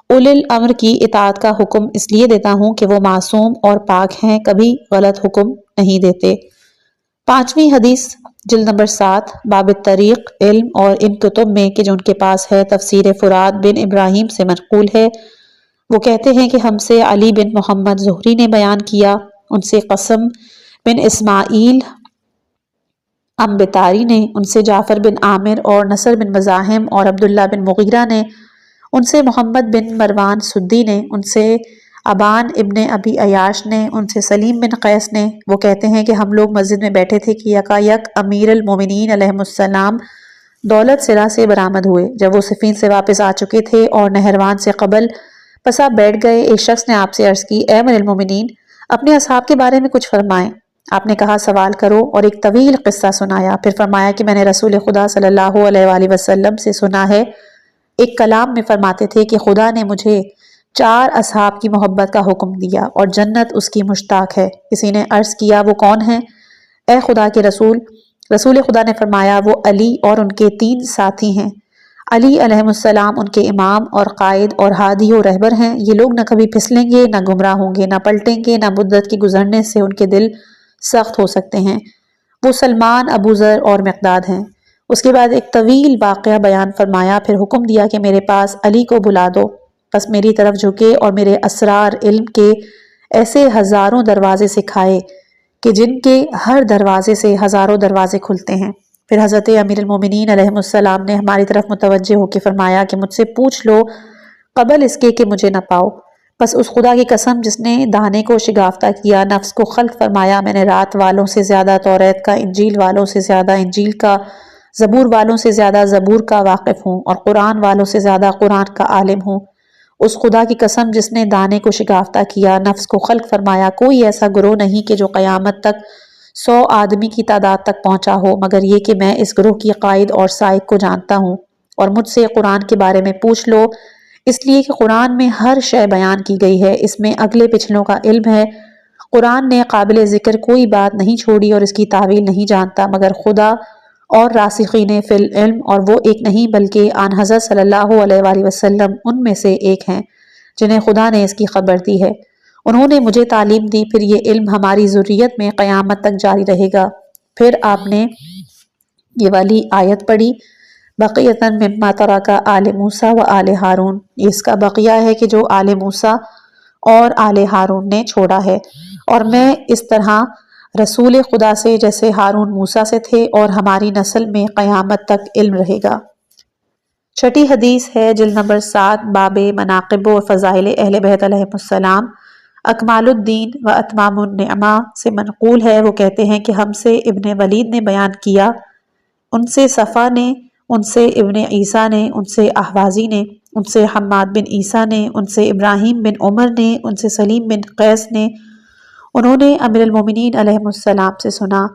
S1: اولی الامر کی اطاعت کا حکم اس لیے دیتا ہوں کہ وہ معصوم اور پاک ہیں، کبھی غلط حکم نہیں دیتے۔ 5ویں حدیث جلد نمبر 7 باب الطریق علم اور ان کتب میں کہ جو ان کے پاس ہے تفسیر فرات بن ابراہیم سے منقول ہے، وہ کہتے ہیں کہ ہم سے علی بن محمد زہری نے بیان کیا، ان سے قسم بن اسماعیل امبتاری نے، ان سے جعفر بن عامر اور نصر بن مزاحم اور عبداللہ بن مغیرہ نے، ان سے محمد بن مروان سدی نے، ان سے ابان ابن ابی عیاش نے، ان سے سلیم بن قیس نے، وہ کہتے ہیں کہ ہم لوگ مسجد میں بیٹھے تھے کہ یکایک امیر المومنین علیہ السلام دولت سرا سے برآمد ہوئے، جب وہ صفین سے واپس آ چکے تھے اور نہروان سے قبل، پس آپ بیٹھ گئے۔ ایک شخص نے آپ سے عرض کی، اے امیر المومنین، اپنے اصحاب کے بارے میں کچھ فرمائیں۔ آپ نے کہا سوال کرو، اور ایک طویل قصہ سنایا، پھر فرمایا کہ میں نے رسول خدا صلی اللہ علیہ وآلہ وسلم سے سنا ہے، ایک کلام میں فرماتے تھے کہ خدا نے مجھے 4 اصحاب کی محبت کا حکم دیا اور جنت اس کی مشتاق ہے۔ کسی نے عرض کیا وہ کون ہیں اے خدا کے رسول؟ رسول خدا نے فرمایا وہ علی اور ان کے 3 ساتھی ہیں۔ علی علیہ السلام ان کے امام اور قائد اور ہادی و رہبر ہیں، یہ لوگ نہ کبھی پھسلیں گے، نہ گمراہ ہوں گے، نہ پلٹیں گے، نہ مدت کے گزرنے سے ان کے دل سخت ہو سکتے ہیں۔ وہ سلمان، ابو ذر اور مقداد ہیں۔ اس کے بعد ایک طویل واقعہ بیان فرمایا، پھر حکم دیا کہ میرے پاس علی کو بلا دو، پس میری طرف جھکے اور میرے اسرار علم کے ایسے ہزاروں دروازے سکھائے کہ جن کے ہر دروازے سے ہزاروں دروازے کھلتے ہیں۔ پھر حضرت امیر المومنین علیہ السلام نے ہماری طرف متوجہ ہو کے فرمایا کہ مجھ سے پوچھ لو قبل اس کے کہ مجھے نہ پاؤ۔ بس اس خدا کی قسم جس نے دانے کو شگافتہ کیا، نفس کو خلق فرمایا، میں نے رات والوں سے زیادہ توریت کا، انجیل والوں سے زیادہ انجیل کا، زبور والوں سے زیادہ زبور کا واقف ہوں، اور قرآن والوں سے زیادہ قرآن کا عالم ہوں۔ اس خدا کی قسم جس نے دانے کو شگافتہ کیا، نفس کو خلق فرمایا، کوئی ایسا گروہ نہیں کہ جو قیامت تک 100 آدمی کی تعداد تک پہنچا ہو، مگر یہ کہ میں اس گروہ کی قائد اور سائق کو جانتا ہوں، اور مجھ سے قرآن کے بارے میں پوچھ لو، اس لیے کہ قرآن میں ہر شے بیان کی گئی ہے، اس میں اگلے پچھلوں کا علم ہے۔ قرآن نے قابل ذکر کوئی بات نہیں چھوڑی اور اس کی تعویل نہیں جانتا مگر خدا اور راسخین فی العلم، اور وہ ایک نہیں بلکہ آن حضرت صلی اللہ علیہ وآلہ وسلم ان میں سے ایک ہیں جنہیں خدا نے اس کی خبر دی ہے۔ انہوں نے مجھے تعلیم دی، پھر یہ علم ہماری ذریت میں قیامت تک جاری رہے گا۔ پھر آپ نے یہ والی آیت پڑھی، بقیتاً مما ترک آل موسیٰ و آل ہارون، یہ اس کا بقیہ ہے کہ جو آل موسیٰ اور آل ہارون نے چھوڑا ہے، اور میں اس طرح رسول خدا سے جیسے ہارون موسیٰ سے تھے، اور ہماری نسل میں قیامت تک علم رہے گا۔ 6 حدیث ہے جلد نمبر 7 باب مناقب و فضائل اہل بیت علیہ السلام۔ اکمال الدین و اتمام النعمہ سے منقول ہے، وہ کہتے ہیں کہ ہم سے ابن ولید نے بیان کیا، ان سے صفا نے، ان سے ابن عیسیٰ نے، ان سے احوازی نے، ان سے حماد بن عیسیٰ نے، ان سے ابراہیم بن عمر نے، ان سے سلیم بن قیس نے، انہوں نے امیر المومنین علیہ السلام سے سنا،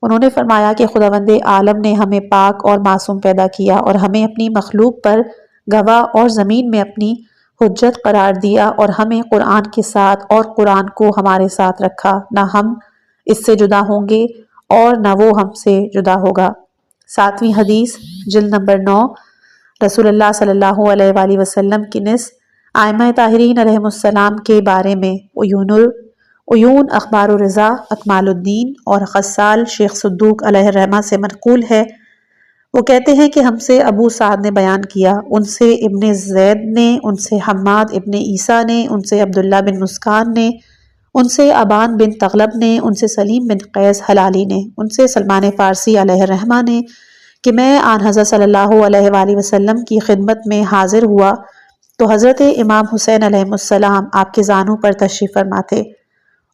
S1: انہوں نے فرمایا کہ خداوند عالم نے ہمیں پاک اور معصوم پیدا کیا اور ہمیں اپنی مخلوق پر گواہ اور زمین میں اپنی حجت قرار دیا، اور ہمیں قرآن کے ساتھ اور قرآن کو ہمارے ساتھ رکھا، نہ ہم اس سے جدا ہوں گے اور نہ وہ ہم سے جدا ہوگا۔ 7ویں حدیث جلد نمبر 9 رسول اللہ صلی اللہ علیہ وآلہ وسلم کی نسب ائمہ طاہرین علیہ السلام کے بارے میں عیون اخبار الرضا اکمال الدین اور غسال شیخ صدوق علیہ الرحمہ سے منقول ہے، وہ کہتے ہیں کہ ہم سے ابو سعد نے بیان کیا، ان سے ابن زید نے، ان سے حماد ابن عیسیٰ نے، ان سے عبداللہ بن مسکان نے، ان سے ابان بن تغلب نے، ان سے سلیم بن قیس حلالی نے، ان سے سلمان فارسی علیہ الرحمہ نے کہ میں آن حضرت صلی اللہ علیہ وآلہ وسلم کی خدمت میں حاضر ہوا تو حضرت امام حسین علیہ السلام آپ کے زانوں پر تشریف فرما تھے،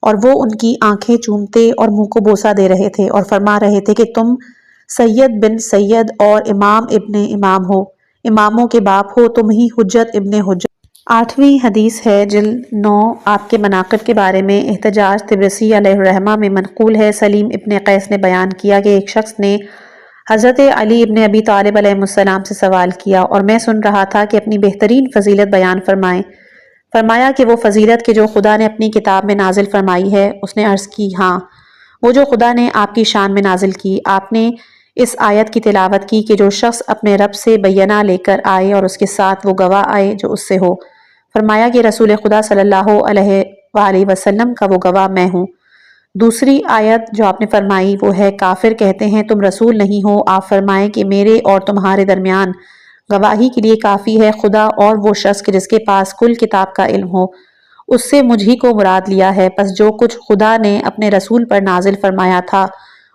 S1: اور وہ ان کی آنکھیں چومتے اور منہ کو بوسہ دے رہے تھے اور فرما رہے تھے کہ تم سید بن سید اور امام ابن امام ہو، اماموں کے باپ ہو، تم ہی حجت ابن حجت 8ویں حدیث ہے جلد 9 آپ کے مناقب کے بارے میں۔ احتجاج طبرسی علیہ الرحمہ میں منقول ہے، سلیم ابن قیس نے بیان کیا کہ ایک شخص نے حضرت علی ابن ابی طالب علیہ السلام سے سوال کیا اور میں سن رہا تھا کہ اپنی بہترین فضیلت بیان فرمائیں۔ فرمایا کہ وہ فضیلت کہ جو خدا نے اپنی کتاب میں نازل فرمائی ہے۔ اس نے عرض کی، ہاں، وہ جو خدا نے آپ کی شان میں نازل کی۔ آپ نے اس آیت کی تلاوت کی کہ جو شخص اپنے رب سے بینہ لے کر آئے اور اس کے ساتھ وہ گواہ آئے جو اس سے ہو۔ فرمایا کہ رسول خدا صلی اللہ علیہ وآلہ وسلم کا وہ گواہ میں ہوں۔ دوسری آیت جو آپ نے فرمائی وہ ہے، کافر کہتے ہیں تم رسول نہیں ہو، آپ فرمائیں کہ میرے اور تمہارے درمیان گواہی کے لیے کافی ہے خدا اور وہ شخص کہ جس کے پاس کل کتاب کا علم ہو، اس سے مجھ ہی کو مراد لیا ہے۔ پس جو کچھ خدا نے اپنے رسول پر نازل فرمایا تھا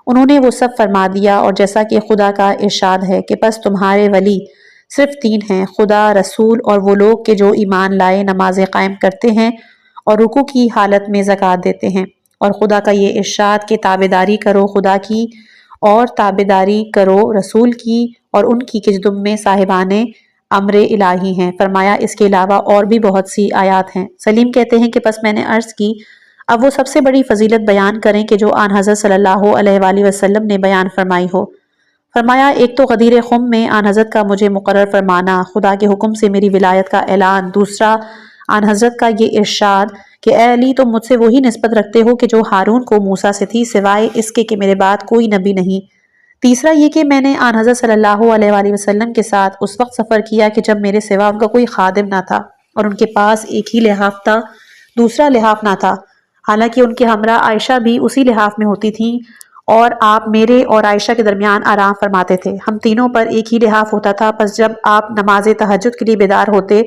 S1: انہوں نے وہ سب فرما دیا، اور جیسا کہ خدا کا ارشاد ہے کہ پس تمہارے ولی صرف 3 ہیں، خدا، رسول اور وہ لوگ کہ جو ایمان لائے، نمازیں قائم کرتے ہیں اور رکوع کی حالت میں زکوٰۃ دیتے ہیں۔ اور خدا کا یہ ارشاد کہ تابعداری کرو خدا کی اور تابعداری کرو رسول کی اور ان کی کہ تم میں صاحبان امر الہی ہیں۔ فرمایا اس کے علاوہ اور بھی بہت سی آیات ہیں۔ سلیم کہتے ہیں کہ پس میں نے عرض کی، اب وہ سب سے بڑی فضیلت بیان کریں کہ جو آن حضرت صلی اللہ علیہ وآلہ وسلم نے بیان فرمائی ہو۔ فرمایا ایک تو غدیر خم میں آن حضرت کا مجھے مقرر فرمانا، خدا کے حکم سے میری ولایت کا اعلان۔ دوسرا آن حضرت کا یہ ارشاد کہ اے علی تم مجھ سے وہی نسبت رکھتے ہو کہ جو ہارون کو موسیٰ سے تھی، سوائے اس کے کہ میرے بعد کوئی نبی نہیں۔ تیسرا یہ کہ میں نے آن حضرت صلی اللہ علیہ وآلہ وسلم کے ساتھ اس وقت سفر کیا کہ جب میرے سوا ان کا کوئی خادم نہ تھا اور ان کے پاس ایک ہی لحاف تھا، دوسرا لحاف نہ تھا، حالانکہ ان کے ہمراہ عائشہ بھی اسی لحاف میں ہوتی تھیں، اور آپ میرے اور عائشہ کے درمیان آرام فرماتے تھے۔ ہم تینوں پر ایک ہی لحاف ہوتا تھا، پس جب آپ نماز تہجد کے لیے بیدار ہوتے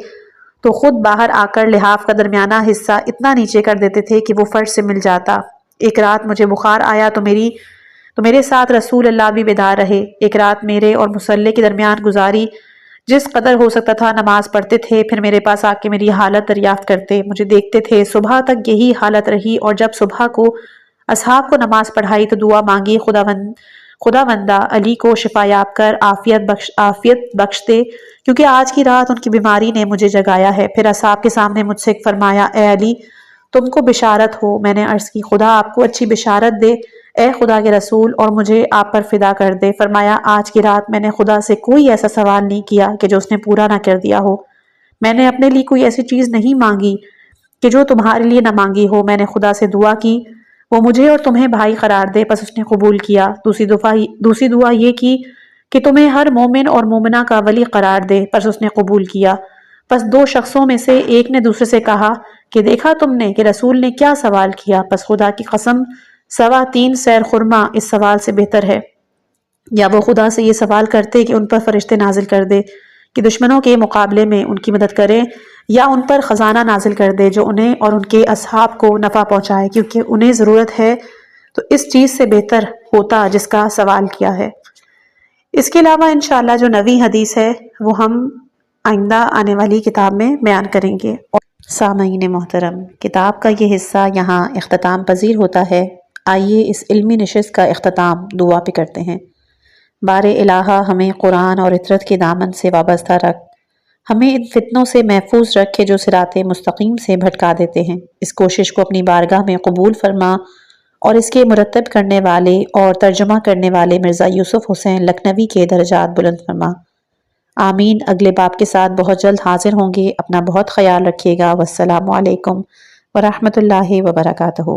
S1: تو خود باہر آ کر لحاف کا درمیانہ حصہ اتنا نیچے کر دیتے تھے کہ وہ فرش سے مل جاتا۔ ایک رات مجھے بخار آیا تو میرے ساتھ رسول اللہ بھی بیدار رہے۔ ایک رات میرے اور مصلی کے درمیان گزاری، جس قدر ہو سکتا تھا نماز پڑھتے تھے، پھر میرے پاس آ کے میری حالت دریافت کرتے، مجھے دیکھتے تھے۔ صبح تک یہی حالت رہی، اور جب صبح کو اصحاب کو نماز پڑھائی تو دعا مانگی، خداوندہ علی کو شفا یاب کر عافیت بخش دے، کیونکہ آج کی رات ان کی بیماری نے مجھے جگایا ہے۔ پھر اصحاب کے سامنے مجھ سے فرمایا، اے علی تم کو بشارت ہو۔ میں نے عرض کی، خدا آپ کو اچھی بشارت دے اے خدا کے رسول، اور مجھے آپ پر فدا کر دے۔ فرمایا آج کی رات میں نے خدا سے کوئی ایسا سوال نہیں کیا کہ جو اس نے پورا نہ کر دیا ہو۔ میں نے اپنے لیے کوئی ایسی چیز نہیں مانگی کہ جو تمہارے لیے نہ مانگی ہو۔ میں نے خدا سے دعا کی وہ مجھے اور تمہیں بھائی قرار دے، پس اس نے قبول کیا۔ دوسری دعا یہ کی کہ تمہیں ہر مومن اور مومنہ کا ولی قرار دے، پس اس نے قبول کیا۔ پس 2 شخصوں میں سے ایک نے دوسرے سے کہا کہ دیکھا تم نے کہ رسول نے کیا سوال کیا؟ پس خدا کی قسم 3.25 سیر خرما اس سوال سے بہتر ہے۔ یا وہ خدا سے یہ سوال کرتے کہ ان پر فرشتے نازل کر دے کہ دشمنوں کے مقابلے میں ان کی مدد کریں، یا ان پر خزانہ نازل کر دے جو انہیں اور ان کے اصحاب کو نفع پہنچائے، کیونکہ انہیں ضرورت ہے، تو اس چیز سے بہتر ہوتا جس کا سوال کیا ہے۔ اس کے علاوہ انشاءاللہ جو 9ویں حدیث ہے وہ ہم آئندہ آنے والی کتاب میں بیان کریں گے۔ سامعین محترم، کتاب کا یہ حصہ یہاں اختتام پذیر ہوتا ہے۔ آئیے اس علمی نشست کا اختتام دعا پہ کرتے ہیں۔ بار الہٰ ہمیں قرآن اور اطرت کے دامن سے وابستہ رکھ، ہمیں ان فتنوں سے محفوظ رکھ جو صراط مستقیم سے بھٹکا دیتے ہیں۔ اس کوشش کو اپنی بارگاہ میں قبول فرما، اور اس کے مرتب کرنے والے اور ترجمہ کرنے والے مرزا یوسف حسین لکھنوی کے درجات بلند فرما۔ آمین۔ اگلے باب کے ساتھ بہت جلد حاضر ہوں گے۔ اپنا بہت خیال رکھیے گا۔ والسلام علیکم ورحمۃ اللہ وبرکاتہ۔